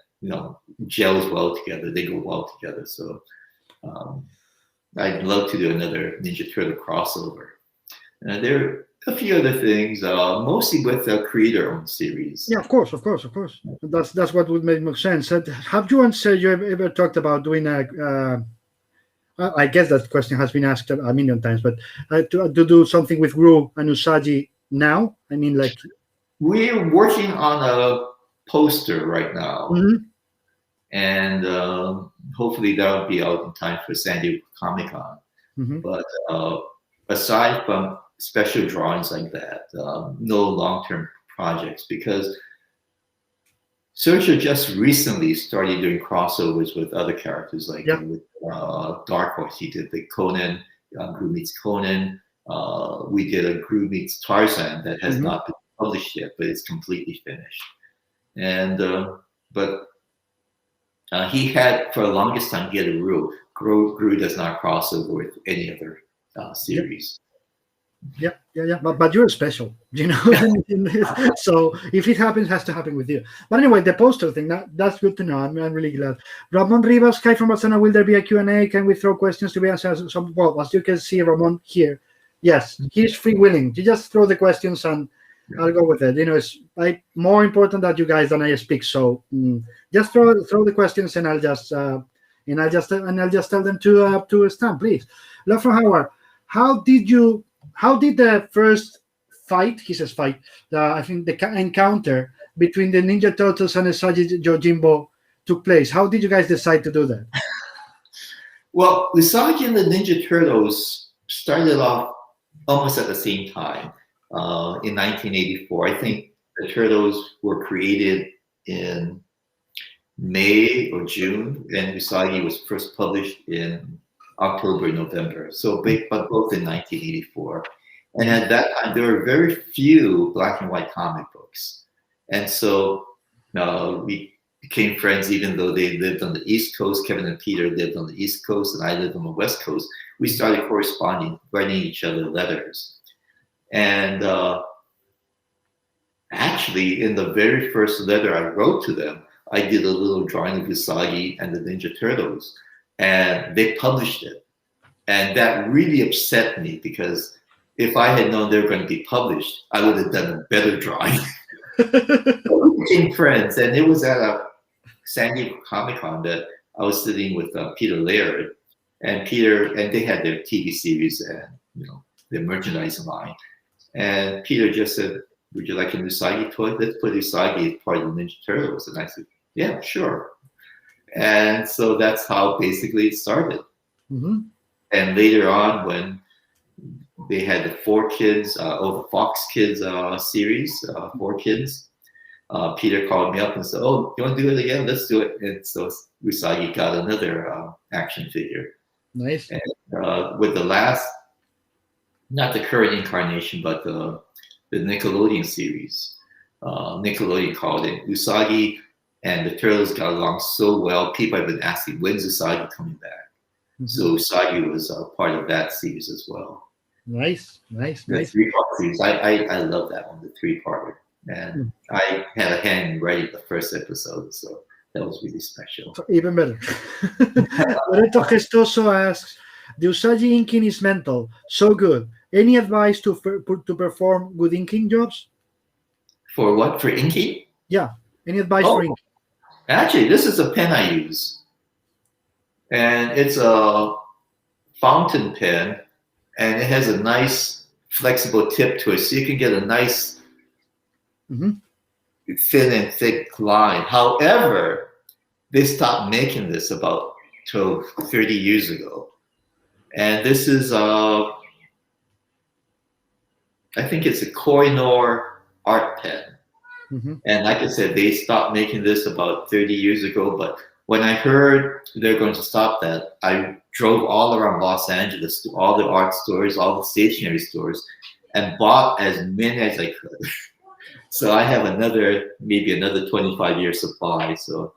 gels well together. They go well together. So I'd love to do another Ninja Turtle crossover. And there are a few other things, mostly with the creator-owned series. Yeah, of course. That's what would make more sense. Have you and Sergio ever talked about doing a I guess that question has been asked a million times, but to do something with Gru and Usagi now, I mean, like, We're working on a poster right now, mhm. and hopefully that'll be out in time for San Diego Comic Con. Mhm. But aside from special drawings like that, no long-term projects, because Sergio just recently started doing crossovers with other characters, like Yeah. with Dark Horse. He did the Conan, Gru meets Conan. We did a Gru meets Tarzan that has Mhm. not been published yet, but it's completely finished. And but he had, for the longest time, he had a rule: Gru does not cross over with any other Yep. series. Yeah. But you're special, you know. So if it happens, it has to happen with you. But anyway, the poster thing, that's good to know. I'm really glad. Ramon Rivas, Kai from Barcelona, will there be a Q&A? Can we throw questions to be answered? Well, as you can see, Ramon here, yes, he's freewheeling. You just throw the questions and I'll go with it. You know, it's more important that you guys than I speak. So just throw the questions and I'll just tell them to Stan, please. Love from Howard. How did the first fight, he says fight, I think the encounter between the Ninja Turtles and Usagi Yojimbo took place? How did you guys decide to do that? Well, Usagi and the Ninja Turtles started off almost at the same time in 1984. I think the Turtles were created in May or June, and Usagi was first published in October, November. So, but both in 1984. And at that time, there were very few black and white comic books. And so we became friends, even though they lived on the East Coast. Kevin and Peter lived on the East Coast, and I lived on the West Coast. We started corresponding, writing each other letters. And actually, in the very first letter I wrote to them, I did a little drawing of Usagi and the Ninja Turtles, and they published it. And that really upset me, because if I had known they were going to be published, I would have done a better drawing. We became friends, and it was at a San Diego Comic Con that I was sitting with Peter Laird, and they had their TV series and their merchandise line. And Peter just said, "Would you like a Usagi toy? Let's put Usagi as part of the Ninja Turtles." And I said, "Yeah, sure." And so that's how basically it started. Mm-hmm. And later on, when they had the the Fox Kids series, 4Kids, Peter called me up and said, "Oh, you want to do it again? Let's do it." And so Usagi got another action figure. Nice. And with the last, not the current incarnation, but the Nickelodeon series, Nickelodeon called it Usagi and the Turtles got along so well. People have been asking, "When's Usagi coming back?" Mm-hmm. So Usagi was part of that series as well. Nice. The 3-part series. I love that one, the 3-parter. And I had a hand in writing the first episode, so that was really special. So even better. Loreto Gestoso asks, "The Usagi inking is mental, so good. Any advice to perform good inking jobs?" For what? For inking? Yeah. Any advice for inking? Actually, this is a pen I use. And it's a fountain pen, and it has a nice flexible tip to it, so you can get a nice thin and thick line. However, they stopped making this about 30 years ago. And this is, I think it's a Koh-i-Noor art pen. Mm-hmm. And like I said, they stopped making this about 30 years ago. But when I heard they're going to stop that, I drove all around Los Angeles to all the art stores, all the stationery stores, and bought as many as I could. So I have maybe another 25-year supply. So,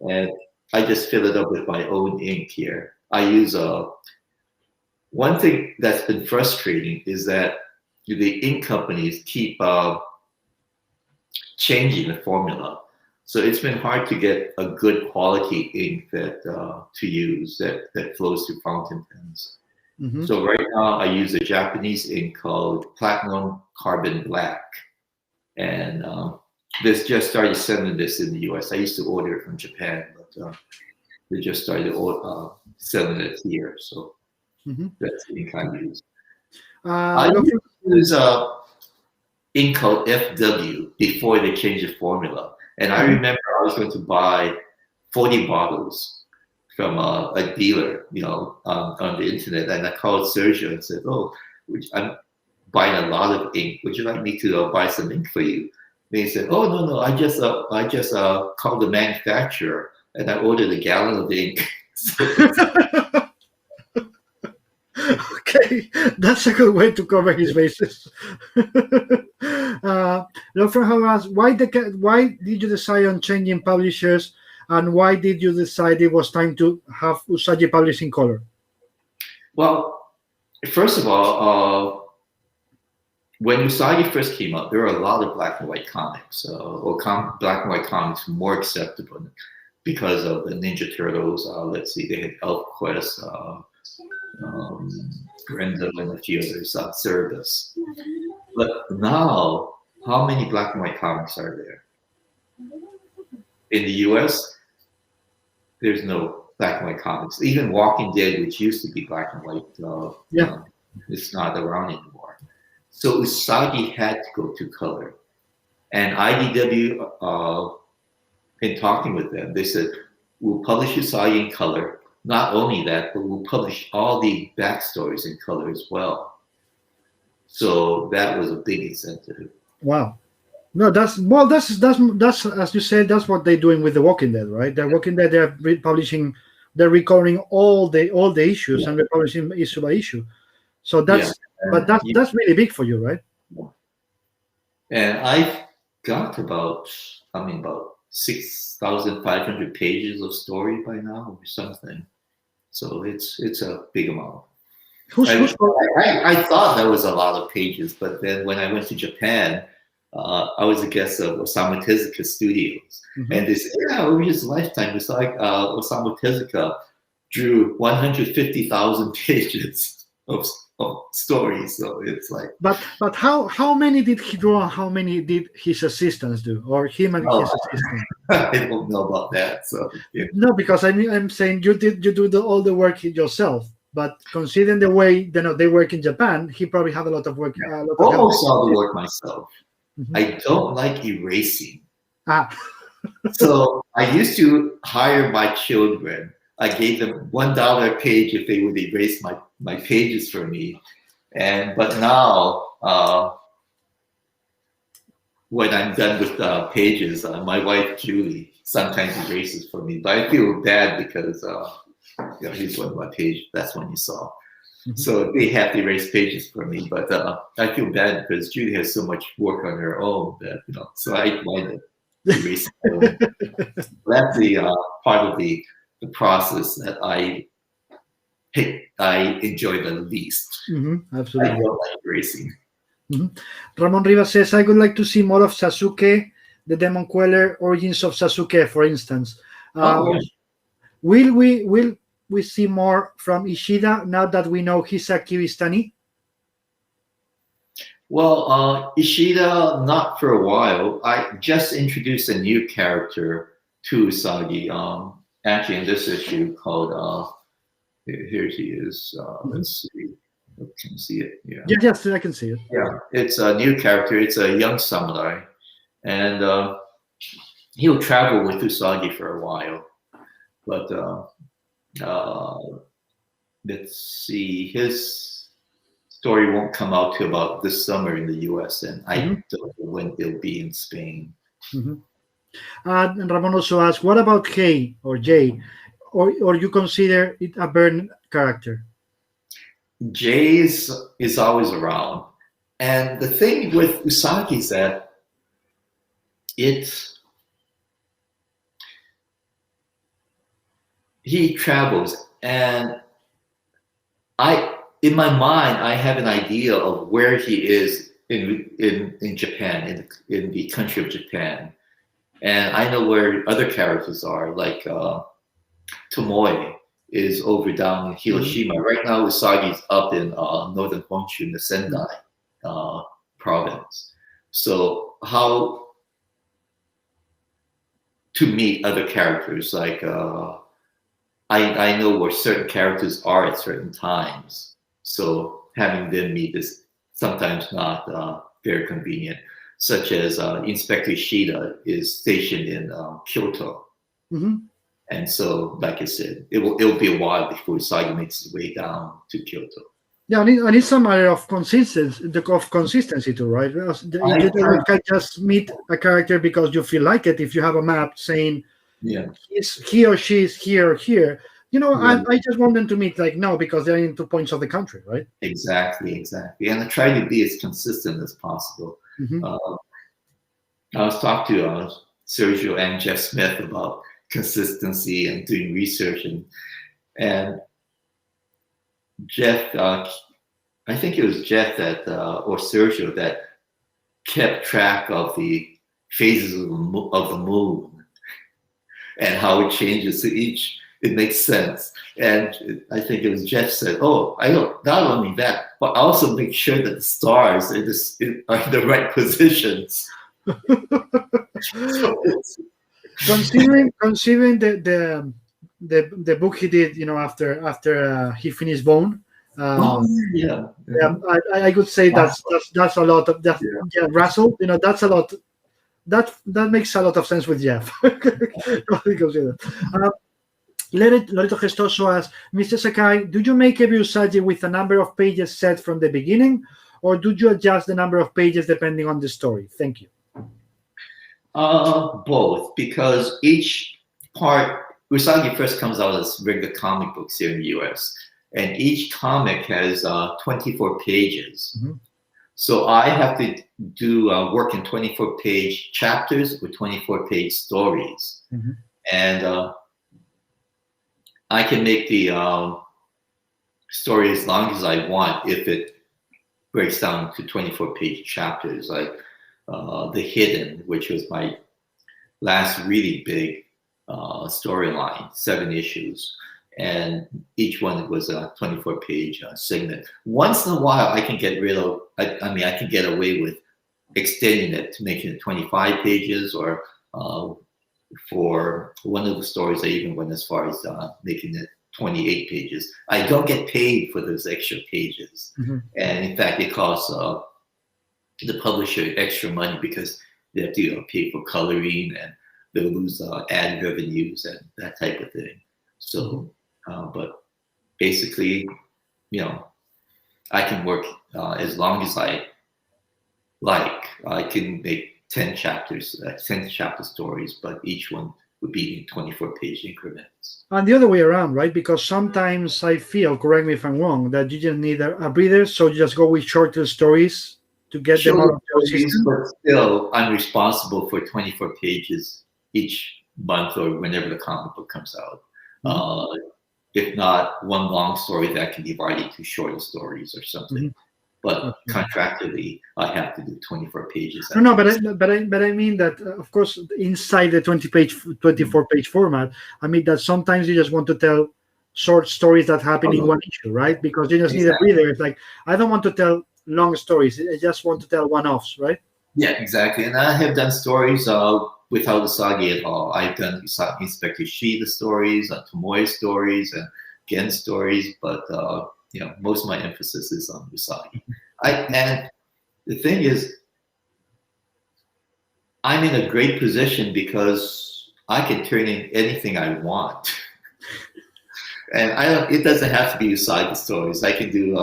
and I just fill it up with my own ink here. I use one thing that's been frustrating is that the ink companies keep changing the formula. So it's been hard to get a good quality ink that to use that flows through fountain pens. Mm-hmm. So right now I use a Japanese ink called Platinum Carbon Black. And this just started sending this in the US. I used to order it from Japan, but they just started selling it here. So that's the ink I use. I use Inkpot FW before they changed the formula. And I remember I was going to buy 40 bottles from a dealer, on the internet. And I called Sergio and said, "Oh, I'm buying a lot of ink. Would you like me to buy some ink for you?" And he said, "Oh, no, I just called the manufacturer and I ordered a gallon of ink." Okay, that's a good way to cover his bases. Lofren has asked, why did you decide on changing publishers, and why did you decide it was time to have Usagi published in color? Well, first of all, when Usagi first came out, there were a lot of black and white comics, black and white comics more acceptable because of the Ninja Turtles. Let's see, they had ElfQuest, Grendel, and a few others, Cerebus. But now, how many black and white comics are there? In the US, there's no black and white comics. Even Walking Dead, which used to be black and white, it's not around anymore. So Usagi had to go to color. And IDW, in talking with them, they said, "We'll publish Usagi in color. Not only that, but we'll publish all the backstories in color as well." So that was a big incentive. Wow. No, that's as you said, that's what they're doing with The Walking Dead, right? The Walking Dead, they're republishing, they're recording all the issues and republishing issue by issue. So that's that's really big for you, right? And I've got about 6,500 pages of story by now or something. So it's a big amount. I thought that was a lot of pages, but then when I went to Japan, I was a guest of Osamu Tezuka Studios, and they said, "Yeah, over his lifetime, it's like Osamu Tezuka drew 150,000 pages of stories." So it's like, but how many did he draw, and how many did his assistants do, or him and his assistant? I don't know about that. So no, because I'm saying you do all the work yourself. But considering the way they work in Japan, he probably had a lot of work. Almost all the work myself. I don't like erasing. So I used to hire my children. I gave them $1 a page if they would erase my pages for me. But now, when I'm done with pages, my wife Julie sometimes erases for me. But I feel bad because here's one of my pages. That's one you saw. So they have to erase pages for me, but I feel bad because Judy has so much work on her own that so I wind up erasing her own. That's the part of the process that I enjoy the least. Absolutely. I don't like erasing. Ramon Rivas says, "I would like to see more of Sasuke, the Demon Queller, origins of Sasuke, for instance. Will we see more from Ishida now that we know he's a Kiristani?" Well, Ishida, not for a while. I just introduced a new character to Usagi, actually in this issue called, here he is. Let's see. Can you see it? Yeah. Yes, I can see it. Yeah, it's a new character. It's a young samurai. And he'll travel with Usagi for a while. But let's see, his story won't come out till about this summer in the US, and I don't know when it'll be in Spain. And Ramon also asked, what about Kei or Jay? Or you consider it a burn character? Jay is always around. And the thing with Usagi is that he travels, and in my mind, I have an idea of where he is in Japan, in the country of Japan. And I know where other characters are, like Tomoe is over down in Hiroshima. Right now, Usagi's up in northern Honshu, in the Sendai province. So how to meet other characters like I know where certain characters are at certain times. So having them meet is sometimes not very convenient, such as Inspector Ishida is stationed in Kyoto. Mm-hmm. And so, like I said, it'll be a while before Usagi makes his way down to Kyoto. Yeah, and it's a matter of consistency too, right? Because you can't just meet a character because you feel like it. If you have a map saying he or she is here or here, I just want them to meet because they're in 2 points of the country, right? Exactly. And I try to be as consistent as possible. Mm-hmm. I was talking to Sergio and Jeff Smith about consistency and doing research, and Jeff, I think it was Jeff or Sergio that kept track of the phases of the moon and how it changes to each. It makes sense. And I think it was Jeff said, I don't, not only that, but also make sure that the stars are in the right positions. Considering the book he did, after he finished Bone. I could say that's a lot of that. Yeah, Russell, that's a lot. That makes a lot of sense with Jeff. Lorito Gestoso asks, Mr. Sakai, do you make every Usagi with a number of pages set from the beginning, or do you adjust the number of pages depending on the story? Thank you. Both, because each part, Usagi first comes out as regular comic books here in the US, and each comic has 24 pages. Mm-hmm. So I have to do work in 24-page chapters with 24-page stories. Mm-hmm. And I can make the story as long as I want if it breaks down to 24-page chapters, like The Hidden, which was my last really big storyline, 7 issues. And each one was a 24-page segment. Once in a while, I can get I can get away with extending it to making it 25 pages, or for one of the stories, I even went as far as making it 28 pages. I don't get paid for those extra pages. Mm-hmm. And in fact, it costs the publisher extra money because they have to pay for coloring, and they'll lose ad revenues and that type of thing. So, but basically, I can work as long as I like. I can make 10 chapter stories, but each one would be in 24-page increments. And the other way around, right? Because sometimes I feel, correct me if I'm wrong, that you just need a breather, so you just go with shorter stories to get them out of your system. But still, I'm responsible for 24 pages each month or whenever the comic book comes out. Mm-hmm. If not, one long story that can be divided into shorter stories or something. Mm-hmm. But contractually, I have to do 24 pages. No, but I mean that, of course, inside the 24-page format, I mean that sometimes you just want to tell short stories that happen in one issue, right? Because you just need a breather. It's like, I don't want to tell long stories. I just want to tell one-offs, right? Yeah, exactly. And I have done stories without Usagi at all. I've done Inspector Ishida stories, Tomoe stories, and Gen stories, but most of my emphasis is on Usagi. And the thing is, I'm in a great position because I can turn in anything I want. And it doesn't have to be Usagi stories. I can do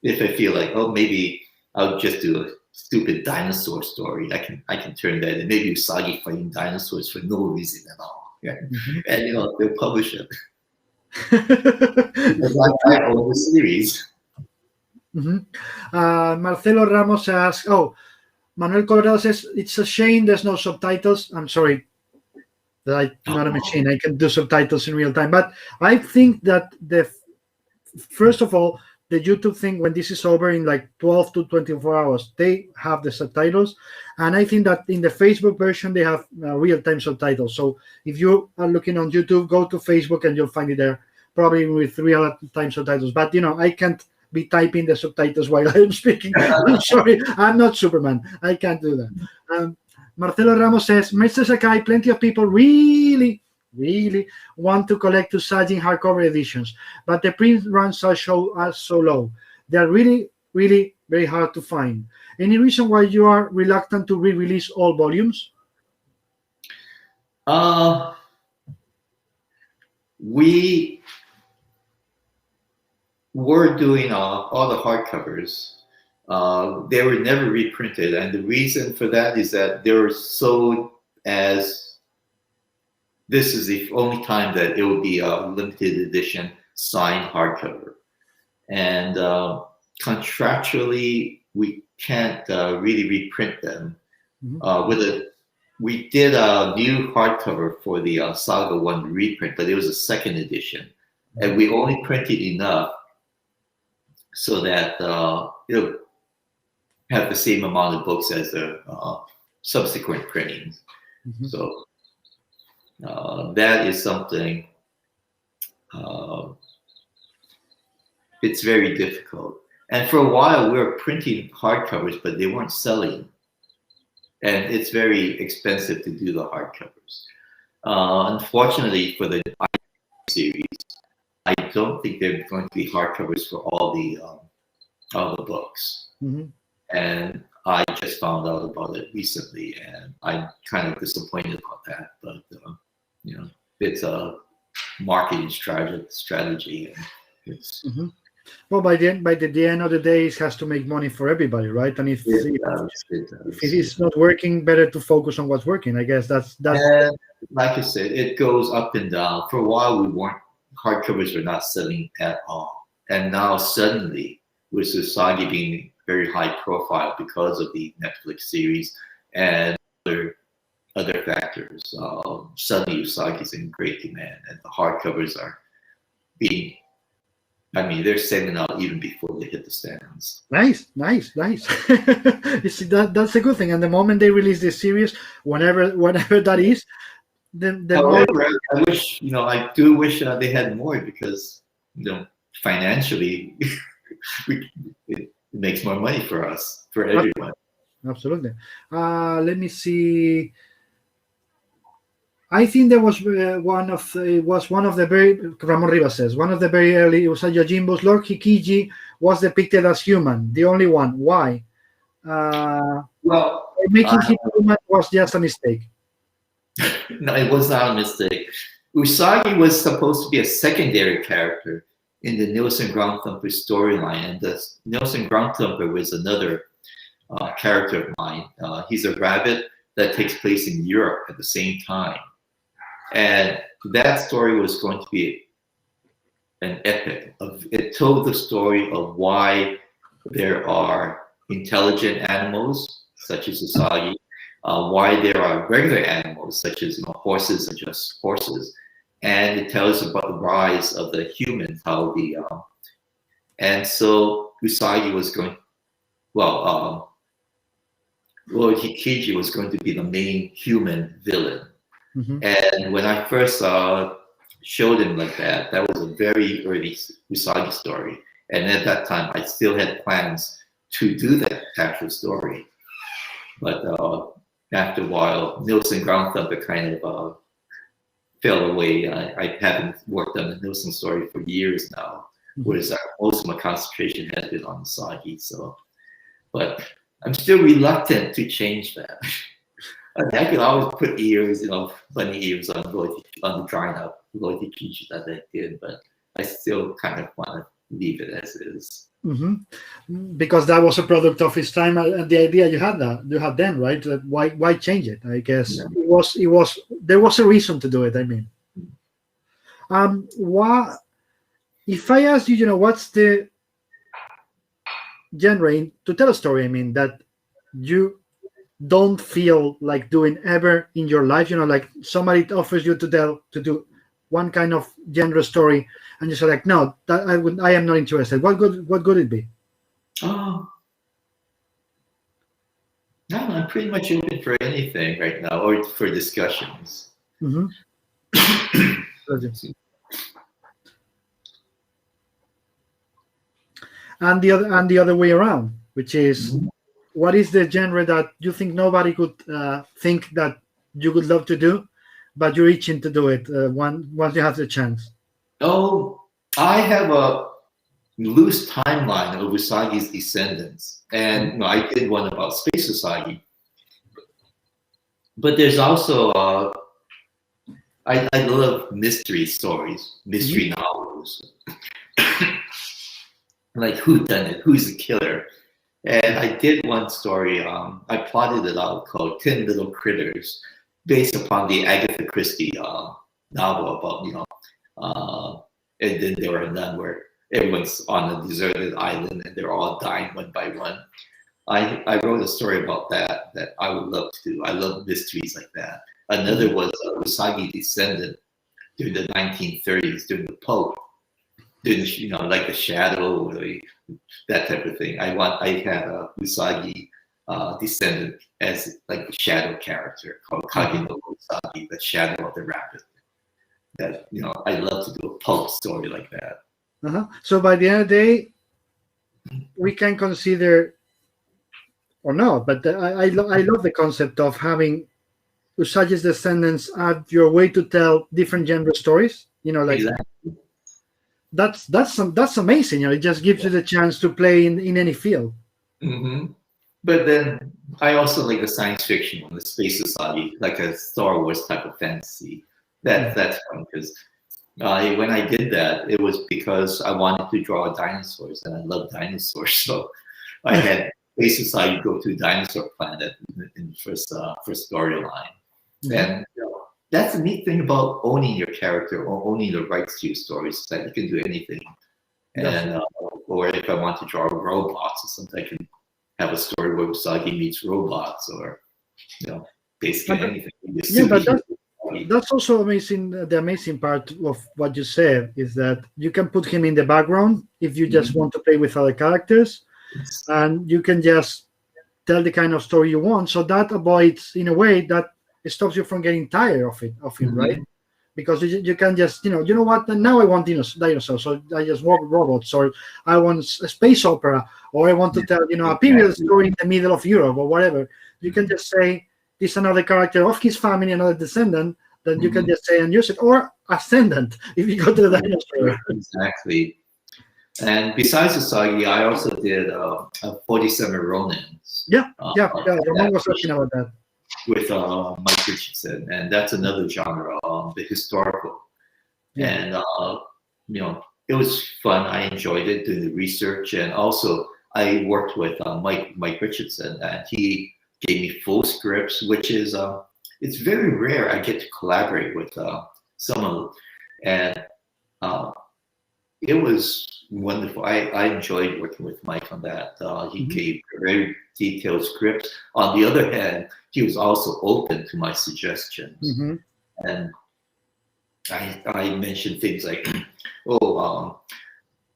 if I feel like, maybe I'll just do a stupid dinosaur story. I can turn that in. Maybe Usagi fighting dinosaurs for no reason at all. Yeah. Mm-hmm. And they'll publish it. I own the series. Mm-hmm. Marcelo Ramos asks, Manuel Colorado says, it's a shame there's no subtitles. I'm sorry that I'm not a machine. I can do subtitles in real time. But I think that first of all, the YouTube thing, when this is over in like 12 to 24 hours, they have the subtitles. And I think that in the Facebook version, they have real-time subtitles. So if you are looking on YouTube, go to Facebook and you'll find it there, probably with real-time subtitles. But, I can't be typing the subtitles while I'm speaking. I'm sorry, I'm not Superman. I can't do that. Marcelo Ramos says, Mr. Sakai, plenty of people really really want to collect Usagi hardcover editions, but the print runs are so low. They are really, really very hard to find. Any reason why you are reluctant to re-release all volumes? We were doing all the hardcovers. They were never reprinted, and the reason for that is that they were sold as this is the only time that it will be a limited edition signed hardcover, and contractually we can't really reprint them. We did a new hardcover for the Saga 1 reprint, but it was a second edition, and we only printed enough so that it'll have the same amount of books as the subsequent printings. So that is something, it's very difficult. And for a while we were printing hardcovers, but they weren't selling. And it's very expensive to do the hardcovers. Unfortunately for the series, I don't think they're going to be hardcovers for all the books. And I just found out about it recently, and I'm kind of disappointed about that. But you know, it's a marketing strategy, and it's. Well, by the end of the day, it has to make money for everybody, right? And if it is not working, better to focus on what's working. I guess that's. And like I said, it goes up and down. For a while, hardcovers were not selling at all, and now suddenly, with Usagi being very high profile because of the Netflix series and other factors, suddenly Usagi's in great demand, and the hardcovers are being. I mean, they're selling out even before they hit the stands. Nice. You see, that's a good thing. And the moment they release this series, whenever that is, then however, I do wish they had more, because financially, it makes more money for us, for everyone. Absolutely. Let me see. I think there was one of the very, Ramon Rivas says, one of the very early Usagi Yojimbos, Lord Hikiji was depicted as human, the only one. Why? Making him human was just a mistake. No, it was not a mistake. Usagi was supposed to be a secondary character in the Nielsen Groundthumper storyline, and the Nielsen Groundthumper was another character of mine. He's a rabbit that takes place in Europe at the same time. And that story was going to be an epic. It told the story of why there are intelligent animals, such as Usagi, why there are regular animals, such as horses are just horses, and it tells about the rise of the humans, and so Usagi was going, Lord Hikiji was going to be the main human villain. And when I first showed him like that was a very early Usagi story. And at that time, I still had plans to do that actual story. But after a while, Nielsen Groundthumper kind of fell away. I haven't worked on the Nielsen story for years now, whereas most of my concentration has been on Usagi. But I'm still reluctant to change that. I could always put ears, bunny ears on the drawing up Lord Hikiji that I did, but I still kind of want to leave it as is. Because that was a product of his time, and the idea you had then, right? Why change it? I guess there was a reason to do it. I mean, if I ask you, what's the genre to tell a story? I mean, that you don't feel like doing ever in your life, like somebody offers you to do one kind of genre story, and you say like, no, that I am not interested. What could it be? No, I'm pretty much open for anything right now, or for discussions. And the other way around, which is, what is the genre that you think nobody could think that you would love to do, but you're itching to do it once you have the chance? Oh, I have a loose timeline of Usagi's descendants, and I did one about Space Usagi. But there's also I love mystery stories, mystery novels, like who done it, who's the killer. And I did one story. I plotted it out called 10 Little Critters, based upon the Agatha Christie novel about and then there were none where everyone's on a deserted island and they're all dying one by one. I wrote a story about that I would love to do. I love mysteries like that. Another was Usagi descendant during the 1930s, during the Pope, during like the Shadow, or that type of thing. I had a Usagi descendant as like a shadow character called Kageno Usagi, the shadow of the rabbit. That I love to do a Pope story like that. So by the end of the day, we can consider, or not, but I love the concept of having Usagi's descendants add your way to tell different genre stories. Exactly. That's amazing. It just gives you the chance to play in any field. Mm-hmm. But then I also like the science fiction one, the Space Usagi, like a Star Wars type of fantasy. That's fun because when I did that, it was because I wanted to draw dinosaurs and I love dinosaurs. So I had Space Usagi go to a dinosaur planet in the first storyline. And that's the neat thing about owning your character or owning the rights to your stories, is that you can do anything. And or if I want to draw robots or something, I can have a story where Usagi meets robots, or basically anything. But that's also amazing. The amazing part of what you said is that you can put him in the background if you just want to play with other characters, and you can just tell the kind of story you want. So that avoids, in a way, that it stops you from getting tired of him, right? Because you can just, you know what, now I want dinosaurs, so I just want robots, or I want a space opera, or I want to tell, a period story in the middle of Europe, or whatever. You can just say, this is another character of his family, another descendant, then you can just say and use it, or ascendant, if you go to the dinosaur. Exactly. And besides Usagi, I also did 47 Ronins. Roman was talking about that. With Mike Richardson, and that's another genre, the historical. And it was fun. I enjoyed it, doing the research, and also I worked with Mike Richardson, and he gave me full scripts, which is it's very rare I get to collaborate with someone, and it was wonderful. I enjoyed working with Mike on that. He gave very detailed scripts. On the other hand, he was also open to my suggestions. And I mentioned things like,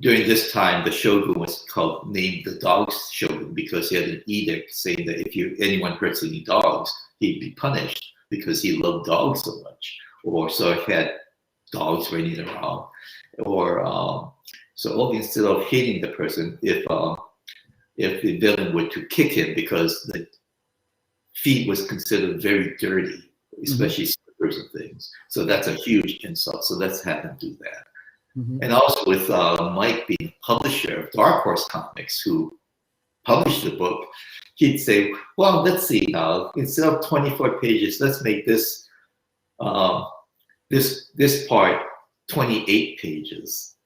during this time, the shogun was named the Dogs Shogun because he had an edict saying that if anyone hurts any dogs, he'd be punished because he loved dogs so much. Or so he had dogs running around. Or so instead of hitting the person, if the villain were to kick him because the feet was considered very dirty, especially slippers and things. So that's a huge insult. So let's have him do that. And also with Mike being publisher of Dark Horse Comics, who published the book, he'd say, well, let's see, instead of 24 pages, let's make this this part 28 pages.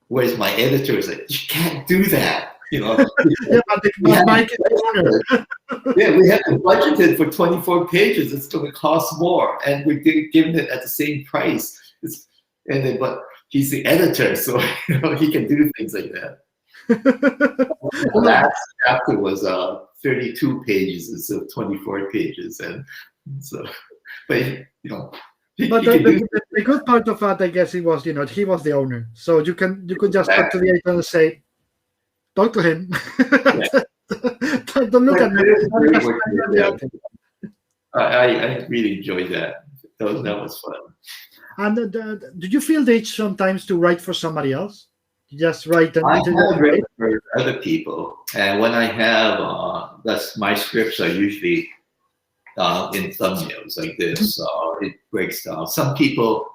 Whereas my editor is like, you can't do that. We have to budget it for 24 pages. It's going to cost more, and we're giving it at the same price. But he's the editor, so he can do things like that. The last chapter was 32 pages instead of 24 pages, and so, but But the good part of that, I guess, he was the owner, so you could just talk to the editor and say, talk to him. Don't look at me. I really enjoyed that. That was fun. And did you feel the itch sometimes to write for somebody else? Just write I have written for other people, and when I have, my scripts are usually in thumbnails like this. It breaks down. Some people,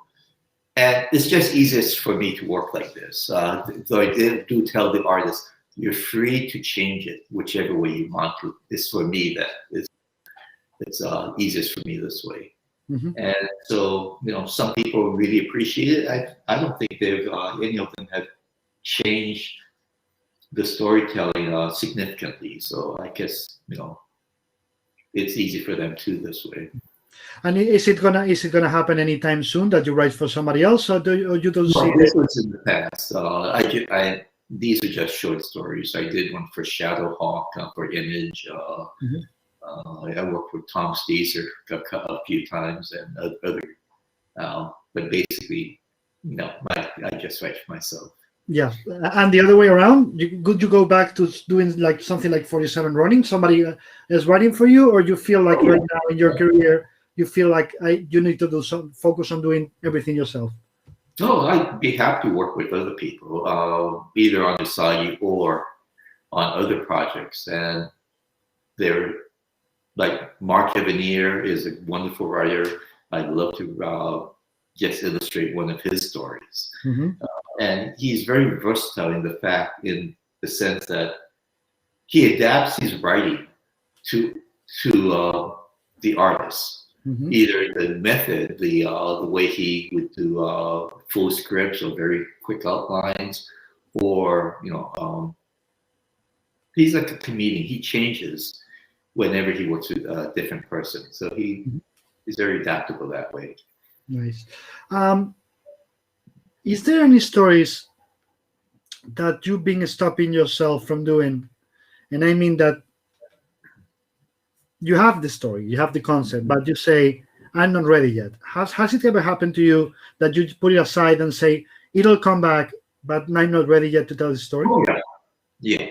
and it's just easiest for me to work like this. Though I do tell the artist, you're free to change it whichever way you want to. It's for me that it's easiest for me this way. And so, some people really appreciate it. I don't think any of them have changed the storytelling significantly. So I guess, it's easy for them too this way. And is it gonna happen anytime soon that you write for somebody else, or you don't see this was in the past. These are just short stories. I did one for Shadowhawk for Image. I worked with Tom Steeser a few times and other, but basically, I just write for myself. Yeah, and the other way around, could you go back to doing like something like 47 Running? Somebody is writing for you, or you feel like right now in your career, you feel like you need to focus on doing everything yourself? No, I'd be happy to work with other people, either on Usagi or on other projects. And they're like Mark Evanier is a wonderful writer. I'd love to just illustrate one of his stories. And he's very versatile in the sense that he adapts his writing to the artist. Either the method, the way he would do full scripts or very quick outlines, or he's like a comedian. He changes whenever he works with a different person. So he is very adaptable that way. Nice. Is there any stories that you've been stopping yourself from doing? And I mean that you have the story, you have the concept, but you say, I'm not ready yet. Has it ever happened to you that you put it aside and say, it'll come back, but I'm not ready yet to tell the story? Oh, yeah.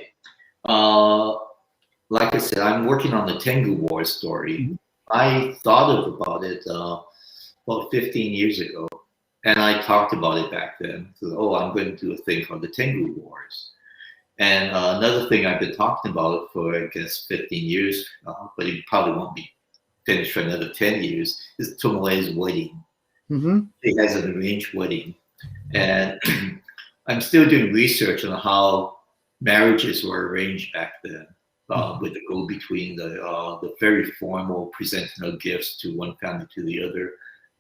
Like I said, I'm working on the Tengu War story. I thought about it about 15 years ago, and I talked about it back then. So, I'm going to do a thing called the Tengu Wars. And another thing I've been talking about for, I guess, 15 years, but it probably won't be finished for another 10 years, is Tomoe's wedding. He has an arranged wedding. And I'm still doing research on how marriages were arranged back then, with the go-between, the very formal presenting of gifts to one family to the other.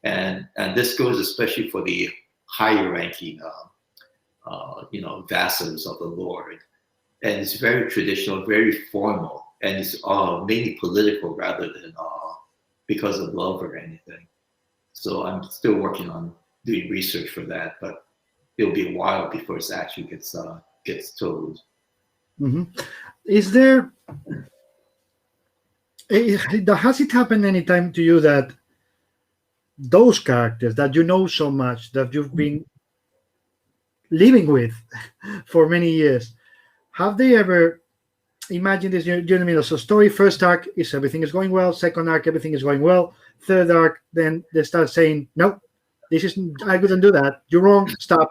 And this goes especially for the higher ranking, vassals of the Lord. And it's very traditional, very formal, and it's mainly political rather than because of love or anything. So I'm still working on doing research for that, but it'll be a while before it actually gets told. Is there? Has it happened any time to you that those characters that you know so much, that you've been living with for many years, have they ever, imagine this, you know what I mean? So story, first arc is everything is going well, second arc, everything is going well, third arc, then they start saying, no, I couldn't do that, you're wrong, stop,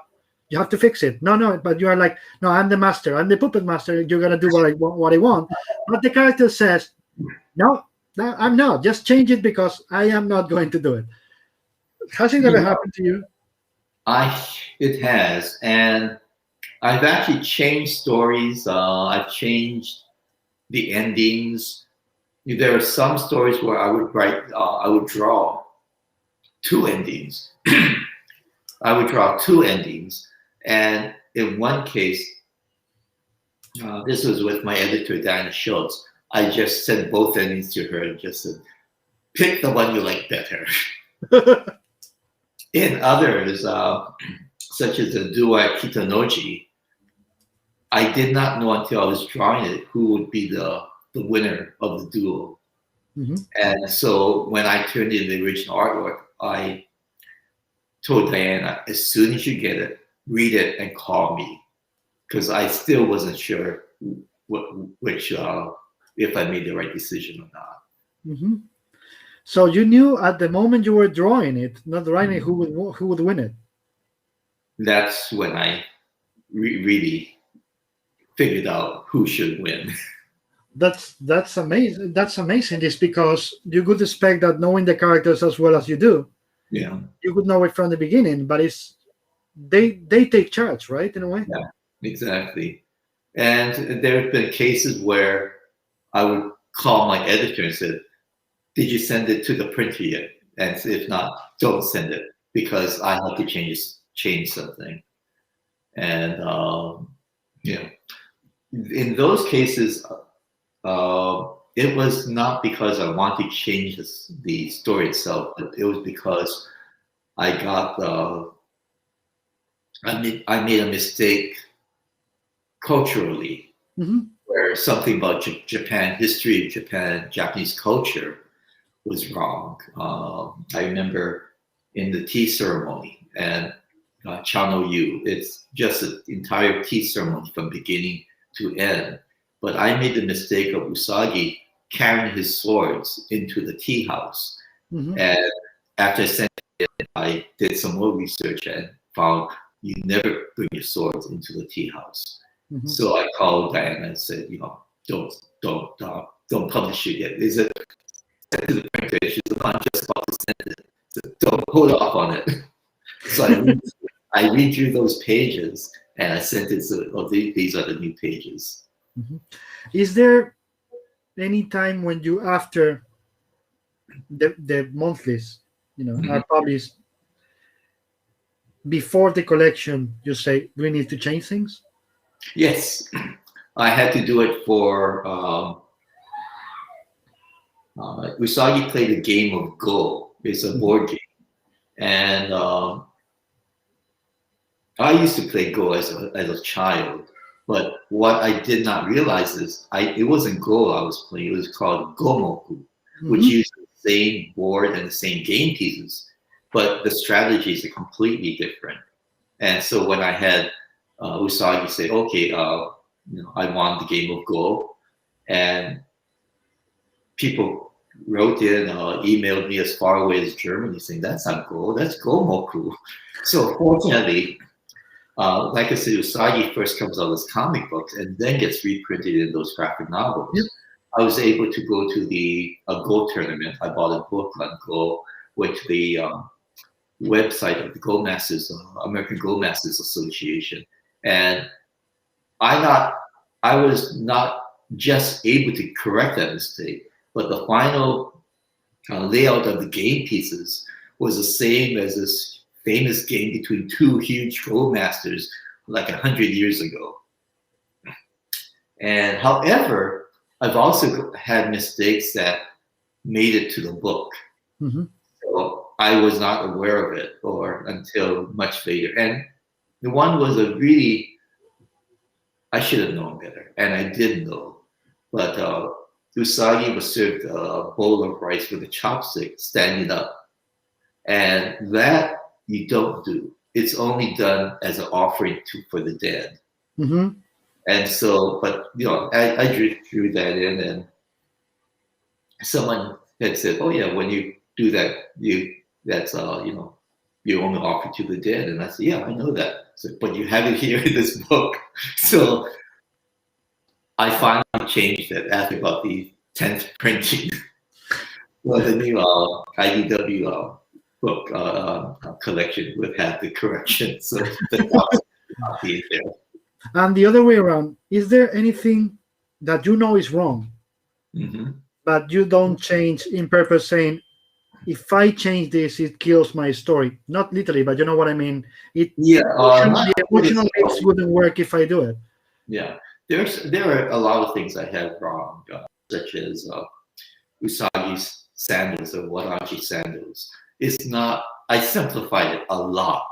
you have to fix it. No, but you are like, no, I'm the master, I'm the puppet master, you're going to do what I want. But the character says, no, I'm not, just change it because I am not going to do it. Has it ever happened to you? It has, and I've actually changed stories. I've changed the endings. There are some stories where I would draw two endings. I would draw two endings, and in one case, this was with my editor Diana Schultz. I just sent both endings to her and just said, "Pick the one you like better." In others, such as the duo Kitanoji, I did not know until I was drawing it who would be the winner of the duel. And so when I turned in the original artwork, I told Diana, as soon as you get it, read it and call me, because I still wasn't sure which if I made the right decision or not. So you knew at the moment you were drawing it, not writing it, who would win it. That's when I really figured out who should win. That's amazing. That's amazing. It's because you could expect that knowing the characters as well as you do, Yeah, you could know it from the beginning. But it's they take charge, right? In a way. yeah, exactly. And there have been cases where I would call my editor and said, "Did you send it to the printer yet? And if not, don't send it because I have to change something." And you know, in those cases, it was not because I wanted to change the story itself, but it was because I got I made a mistake culturally, Hmm. where something about Japan history, Japanese culture was wrong. I remember in the tea ceremony and Chano Yu, it's just an entire tea ceremony from beginning to end. But I made the mistake of Usagi carrying his swords into the tea house. Hmm. And after I sent it, I did some more research and found you never bring your swords into the tea house. Hmm. So I called Diana and said, don't publish it yet. Is it sent to the printer? She's the one just about to send it. So don't hold off on it. So I redrew those pages and I sent it. So, these are the new pages. Hmm. Is there any time when you, after the monthlies, are published, before the collection, you say we need to change things? Yes, I had to do it for Usagi played a game of Go. It's a board game, and I used to play Go as a child. But what I did not realize is it wasn't Go I was playing. It was called Gomoku, which used the same board and the same game pieces, but the strategies are completely different. And so when I had Usagi say, "Okay, I want the game of Go," and people wrote in, emailed me as far away as Germany saying, "That's not Go, that's Gomoku." So fortunately, like I said, Usagi first comes out as comic books and then gets reprinted in those graphic novels. Yep. I was able to go to a Go tournament. I bought a book on Go, went to the website of the Go Masters, American Go Masters Association, and I was not just able to correct that mistake, but the final layout of the game pieces was the same as this famous game between two huge Go Masters like 100 years ago. And however, I've also had mistakes that made it to the book. Hmm. So I was not aware of it or until much later. And the one was I should have known better, and I did know. But Usagi was served a bowl of rice with a chopstick standing up. And that you don't do. It's only done as an offering for the dead. Hmm. And so, but I drew that in, and someone had said, "Oh yeah, when you do that, that's you only offer to the dead." And I said, "Yeah, I know that." So, but you have it here in this book. So I finally changed it after about the 10th printing. Well, the new IDW book collection would have the correction, so the dots would not be there. And the other way around, is there anything that you know is wrong, Mm-hmm. but you don't change in purpose, saying, if I change this, it kills my story? Not literally, but you know what I mean. Yeah, The emotional bits wouldn't work if I do it. Yeah, there are a lot of things I have wrong, such as Usagi's sandals or Waraji sandals. It's not. I simplified it a lot,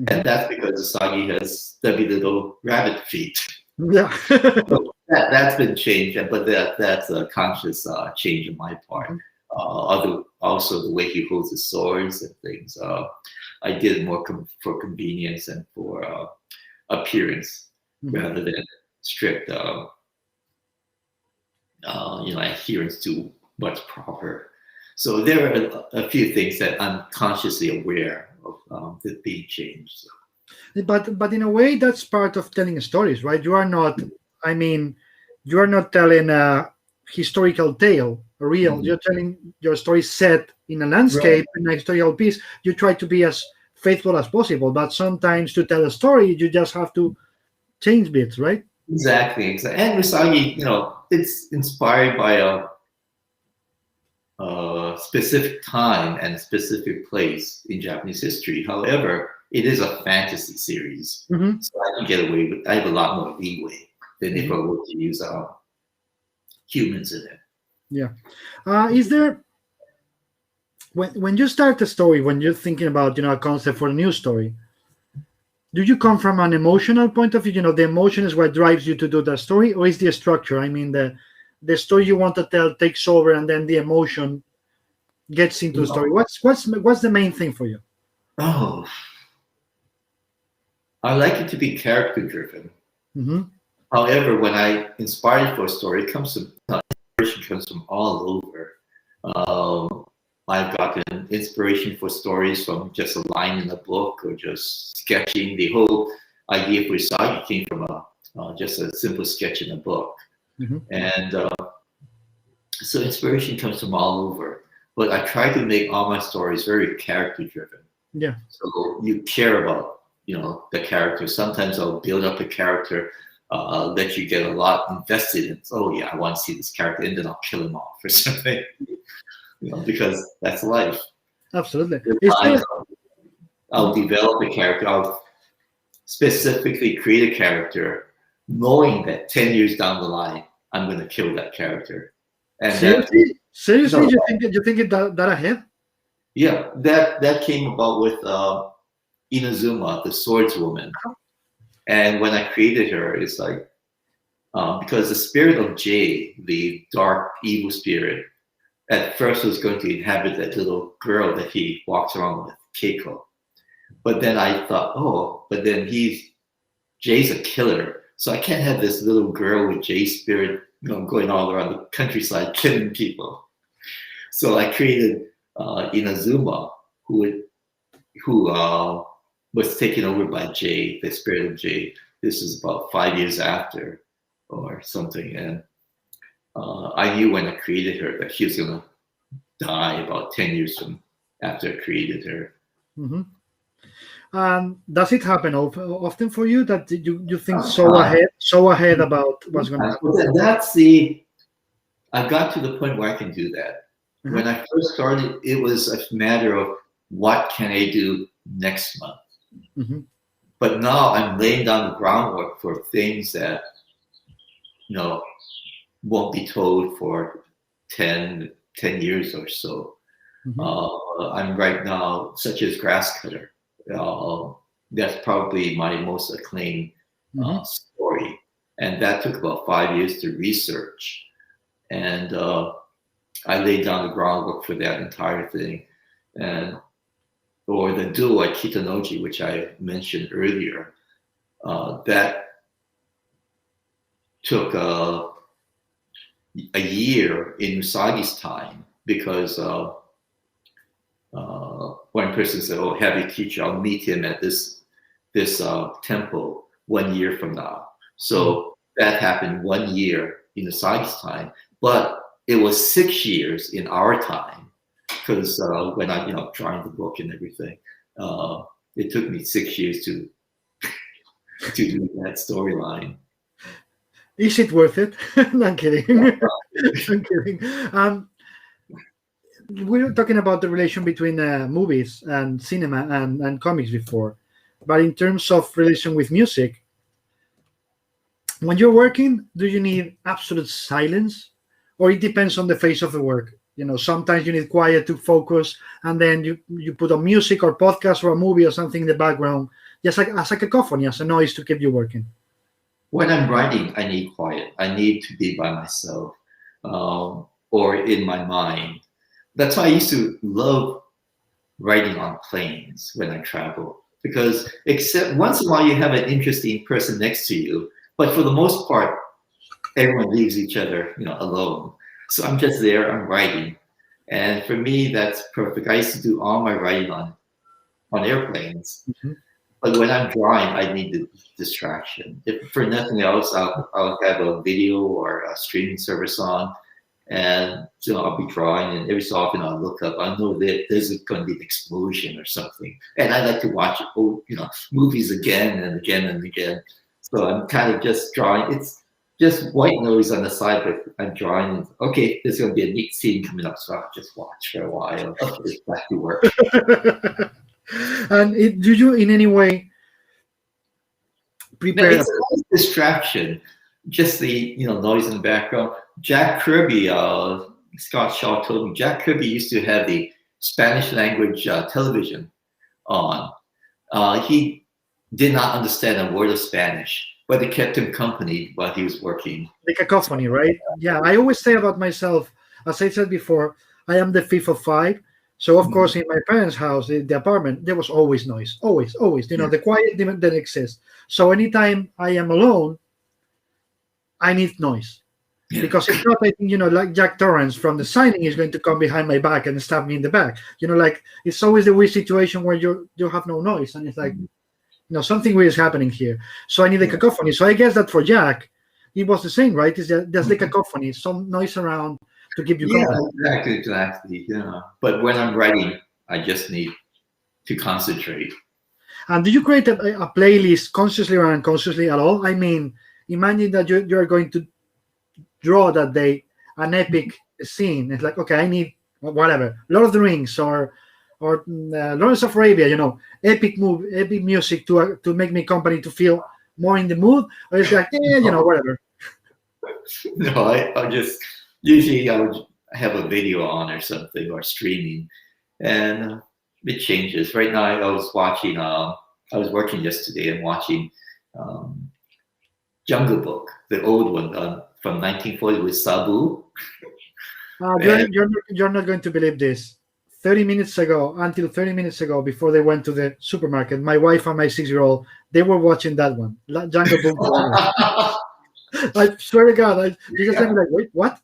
and that's because Usagi has stubby little rabbit feet. Yeah. So that's been changed, but that's a conscious change on my part. Also the way he holds his swords and things. I did it more for convenience and for appearance rather than strict, adherence to what's proper. So there are a few things that I'm consciously aware of that being changed. So. But in a way, that's part of telling stories, right? You are not. I mean, you are not telling historical tale, a real. Mhm. You're telling your story set in a Right. landscape, in a historical piece. You try to be as faithful as possible, but sometimes to tell a story, you just have to change bits, right? Exactly, exactly. And Usagi, it's inspired by a specific time and a specific place in Japanese history. However, it is a fantasy series, Hmm. so I can get away with. I have a lot more leeway than if I Hmm. were to use humans in it. Yeah. Is there when you start a story, when you're thinking about a concept for a new story, do you come from an emotional point of view? The emotion is what drives you to do the story, or is the structure? I mean, the story you want to tell takes over, and then the emotion gets into the story. What's the main thing for you? Oh, I like it to be character driven. Hmm. However, when I inspired for a story, it comes from inspiration comes from all over. Um, I've gotten inspiration for stories from just a line in a book or just sketching. The whole idea for Usagi came from just a simple sketch in a book. Hmm. And so inspiration comes from all over. But I try to make all my stories very character driven. Yeah. So you care about, the character. Sometimes I'll build up a character, let you get a lot invested in. Oh yeah, I want to see this character, and then I'll kill him off or something. Because that's life. Absolutely. There Is are there? times I'll develop a character. I'll specifically create a character, knowing that 10 years down the line, I'm going to kill that character, and that Seriously, no, you think it that ahead? yeah, that came about with Inazuma, the swordswoman. And when I created her, it's like because the spirit of Jay, the dark evil spirit, at first was going to inhabit that little girl that he walks around with, Keiko. But then I thought, oh, but then Jay's a killer, so I can't have this little girl with Jay's spirit, going all around the countryside killing people. So I created Inazuma, who was taken over by Jay, the spirit of Jay. This is about 5 years after, or something, and I knew when I created her that she was gonna die about 10 years from after I created her. Hmm. Does it happen often for you that you think Sometimes, so ahead about what's going to sometimes, happen? but that's the I've got to the point where I can do that. Uh-huh. When I first started, it was a matter of what can I do next month. Hmm. But now I'm laying down the groundwork for things that you know won't be told for 10 years or so. Hmm. I'm right now, such as Grass Cutter. Uh, that's probably my most acclaimed Hmm. story. And that took about 5 years to research. And I laid down the groundwork for that entire thing. And or the duo at Kitanoji, which I mentioned earlier, that took a year in Usagi's time because one person said, "Oh, have a teacher. I'll meet him at this temple 1 year from now." So that happened 1 year in Usagi's time, but it was 6 years in our time because when I drawing the book and everything, it took me 6 years to do that storyline. Is it worth it? No, I'm kidding. I'm kidding. We were talking about the relation between movies and cinema and comics before, but in terms of relation with music, when you're working, do you need absolute silence, or it depends on the phase of the work? Sometimes you need quiet to focus, and then you put on music or podcast or a movie or something in the background, just like as a cacophony, as a noise to keep you working. When I'm writing, I need quiet. I need to be by myself or in my mind. That's why I used to love writing on planes when I travel because except once in a while you have an interesting person next to you, but for the most part, everyone leaves each other, alone. So I'm just there, I'm writing. And for me, that's perfect. I used to do all my writing on airplanes. Mhm. But when I'm drawing, I need the distraction. If for nothing else, I'll have a video or a streaming service on, And so I'll be drawing, and every so often I'll look up. I know that there's going to be an explosion or something, and I like to watch movies again and again and again. So I'm kind of just drawing. It's just white noise on the side, but I'm drawing. And, okay, there's going to be a neat scene coming up, so I'll just watch for a while. Okay, back to work. And do you in any way prepare? It's a nice distraction. Just the noise in the background. Jack Kirby, Scott Shaw told me Jack Kirby used to have the Spanish language television on. He did not understand a word of Spanish, but it kept him company while he was working. The cacophony, right? Yeah, I always say about myself, as I said before, I am the fifth of five. So of course, in my parents' house, the apartment, there was always noise, always. The quiet didn't exist. So anytime I am alone, I need noise. Yeah. Because if not, I think, like Jack Torrance from The Signing is going to come behind my back and stab me in the back. Like it's always the weird situation where you have no noise. And it's like, something weird is happening here. So I need the cacophony. So I guess that for Jack, it was the same, right? There's the cacophony, some noise around to keep you going. Exactly. Yeah. But when I'm writing, I just need to concentrate. And do you create a playlist consciously or unconsciously at all? I mean, imagine that you're going to draw that day an epic scene. It's like, okay, I need whatever, Lord of the Rings or Lawrence of Arabia, epic music to make me company to feel more in the mood, or it's like, whatever. No, I just usually I would have a video on or something or streaming, and it changes. Right now, I was watching. I was working yesterday and watching Jungle Book, the old one from 1940 with Sabu. You're not going to believe this. 30 minutes ago, before they went to the supermarket, my wife and my 6-year-old, they were watching that one, Jungle Book. I swear to God, you just tell me like, wait, what?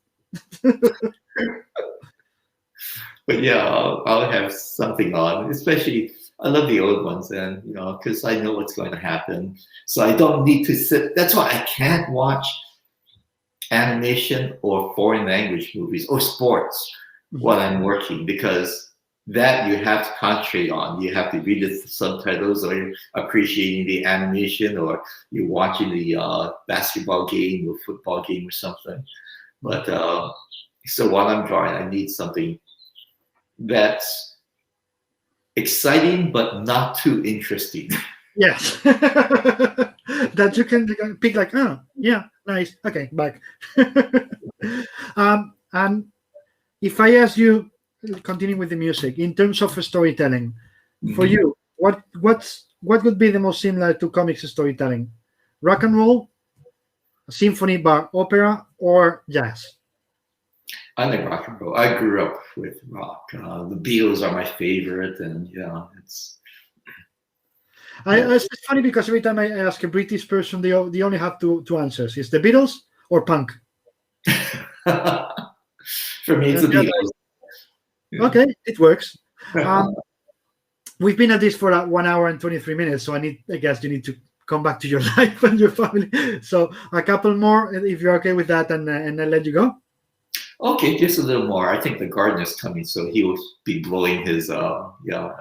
But yeah, I'll have something on. Especially, I love the old ones, and because I know what's going to happen, so I don't need to sit. That's why I can't watch animation or foreign language movies or sports while I'm working, because that you have to concentrate on. You have to read the subtitles, or you're appreciating the animation, or you're watching the basketball game or football game or something. But so while I'm drawing, I need something that's exciting but not too interesting. Yes. That you can pick like, oh, yeah, nice. Okay, back. And if I ask you, continuing with the music, in terms of storytelling, for you, what would be the most similar to comics storytelling? Rock and roll, symphony, bar, opera, or jazz? I like rock and roll. I grew up with rock. The Beatles are my favorite, and it's. It's funny because every time I ask a British person, they only have two answers: it's the Beatles or punk. For me, it's the Beatles. Okay, it works. We've been at this for 1 hour and 23 minutes, so I guess you need to come back to your life and your family. So a couple more, if you're okay with that, and I'll let you go. Okay, just a little more. I think the gardener's coming, so he will be blowing his yard.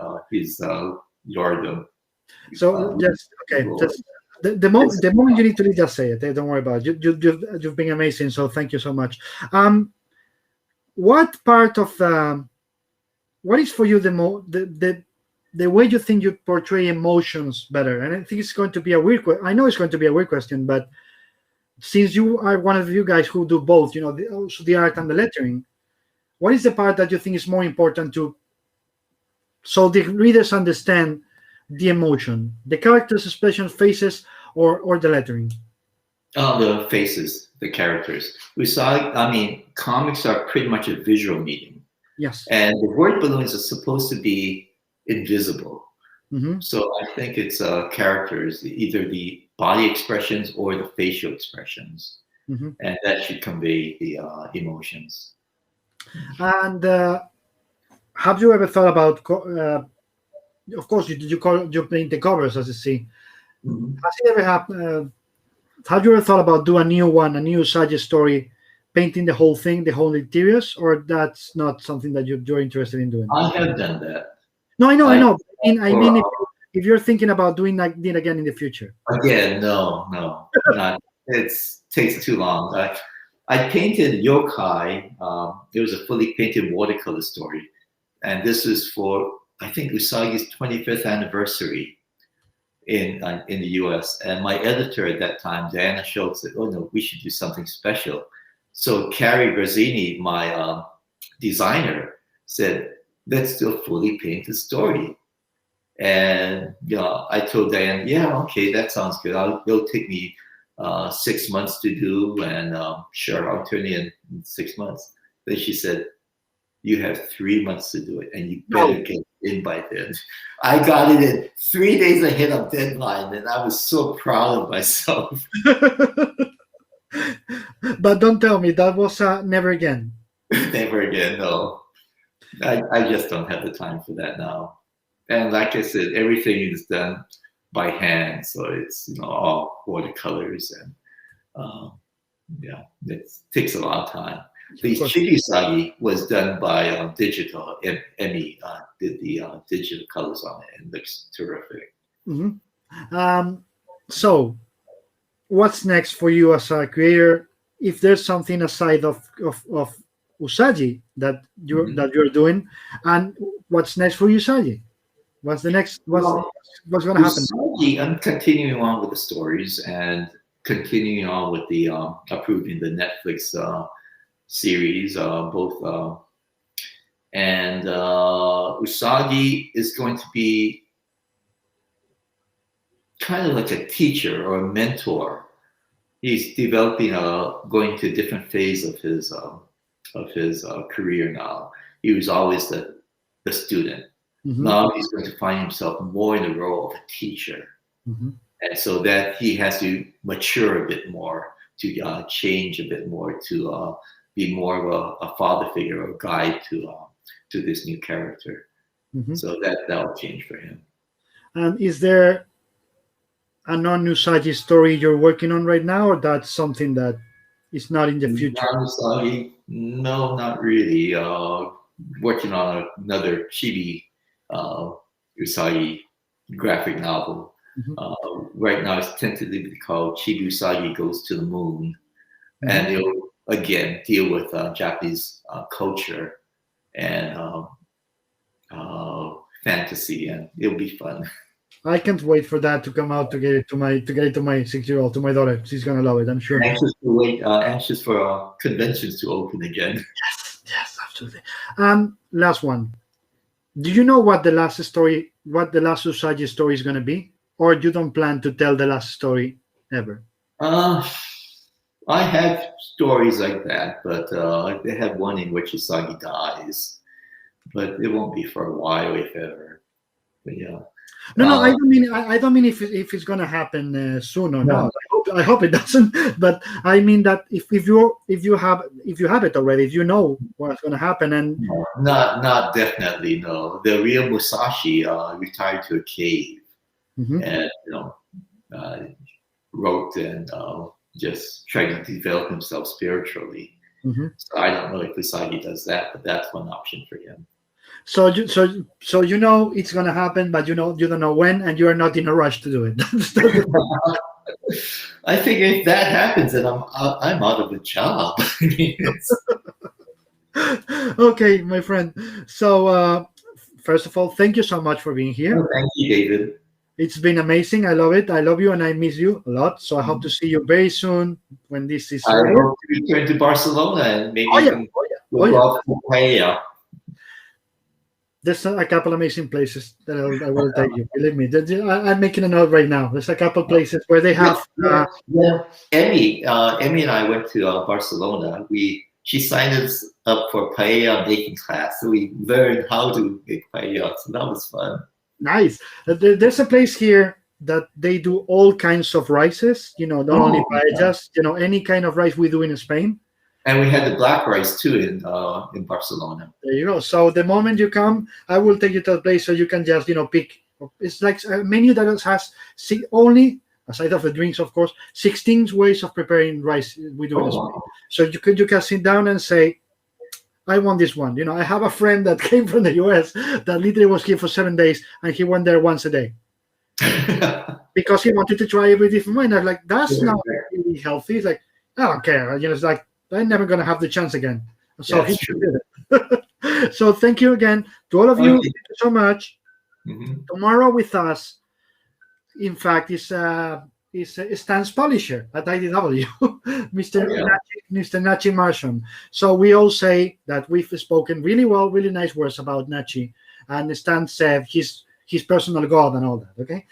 So just okay, just the moment you need to leave, just say it. Don't worry about it. You've been amazing. So thank you so much. What part of what is for you the way you think you portray emotions better? And I think it's going to be a weird. I know it's going to be a weird question, but since you are one of you guys who do both, also the art and the lettering, what is the part that you think is more important so the readers understand the emotion, the characters' expressions, faces, or the lettering? The faces, the characters. Comics are pretty much a visual medium. Yes. And the word balloons are supposed to be invisible. Mm-hmm. So I think it's characters, either the body expressions or the facial expressions. Mm-hmm. And that should convey the emotions. And have you ever thought about, of course, you paint the covers, as you see. Mm-hmm. Has it ever happened? Have you ever thought about do a new Usagi story painting the whole thing, the whole interiors, or that's not something that you're interested in doing? I have done that. No, I know, I I know. I mean, for, if you're thinking about doing that again in the future. again, no, not. It takes too long. I painted yokai. It was a fully painted watercolor story, and this is for I think Usagi's 25th anniversary in the U.S. And my editor at that time, Diana Schultz, said, "Oh no, we should do something special." So Carrie Grazzini, my designer, said, "Let's do a fully painted story." And I told Diane, "Yeah, okay, that sounds good. It'll take me 6 months to do, and sure, I'll turn it in 6 months." Then she said, "You have 3 months to do it, and you better get in by then." I got it in 3 days ahead of deadline, and I was so proud of myself. But don't tell me that was never again. Never again, no. I just don't have the time for that now. And like I said, everything is done by hand, so it's all watercolors, and it takes a lot of time. The Chibi Usagi was done by digital. Emmy did the digital colors on it, and it looks terrific. Mm-hmm. So, what's next for you as a creator? If there's something aside of Usagi that you're doing, and what's next for Usagi? What's the next? What's going to happen? Usagi, I'm continuing on with the stories and continuing on with the approving the Netflix series, both. And Usagi is going to be kind of like a teacher or a mentor. He's developing, going to a different phase of his career now. He was always the student. Mm-hmm. Now he's going to find himself more in the role of a teacher. Mm-hmm. And so that he has to mature a bit more, to change a bit more, to be more of a father figure or guide to this new character. Mm-hmm. So that'll change for him. And is there a non-Usagi story you're working on right now, or that's something that is not in the future? Non-Usagi? No, not really. Working on another chibi Usagi graphic novel. Mm-hmm. Right now it's tentatively called Chibi Usagi Goes to the Moon. Mm-hmm. And it'll again deal with Japanese culture and fantasy, and it'll be fun. I can't wait for that to come out, to get it to my 6-year-old, to my daughter. She's gonna love it, I'm sure. Anxious for conventions to open again. Yes, absolutely. Last one. Do you know what the last Usagi story is gonna be, or you don't plan to tell the last story ever? I have stories like that, but they have one in which Usagi dies, but it won't be for a while, if ever. But yeah. No, I don't mean if it's gonna happen soon or not. I hope it doesn't. But I mean that if you have it already, if you know what's gonna happen, and not definitely, no. The real Musashi retired to a cave, mm-hmm. and wrote and just trying to develop himself spiritually. Mm-hmm. So I don't know if Usagi does that, but that's one option for him. So you know it's gonna happen, but you don't know when, and you are not in a rush to do it. I think if that happens, then I'm out of a job. Okay, my friend. So first of all, thank you so much for being here. Oh, thank you, David. It's been amazing. I love it. I love you, and I miss you a lot. So I hope to see you very soon when this is. I hope to return to Barcelona and maybe go out for paella. There's a couple amazing places that I will take you. Believe me. I'm making a note right now. There's a couple places where they have. Emmy and I went to Barcelona. She signed us up for paella making class, so we learned how to make paella. So that was fun. Nice. There's a place here that they do all kinds of rices. Not only paellas. Any kind of rice we do in Spain. And we had the black rice too in Barcelona. There you go. So the moment you come, I will take you to a place so you can just pick. It's like a menu that has only aside of the drinks, of course, 16 ways of preparing rice we do in Spain. wow. So you can sit down and say, I want this one. I have a friend that came from the US that literally was here for 7 days, and he went there once a day because he wanted to try every different way. And I was like, that's not really healthy. It's like, I don't care. It's like, I'm never going to have the chance again. So he did it. So thank you again to all of you. Thank you so much. Tomorrow with us, in fact, is Stan's publisher at IDW, Mr. Nachi Marsham. So we all say that we've spoken really well, really nice words about Nachi, and Stan said his personal god and all that. Okay.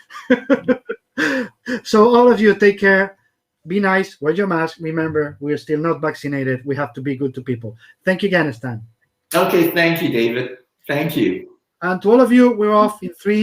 So all of you, take care. Be nice. Wear your mask. Remember, we're still not vaccinated. We have to be good to people. Thank you again, Stan. Okay, thank you, David. Thank you. And to all of you, we're off in 3,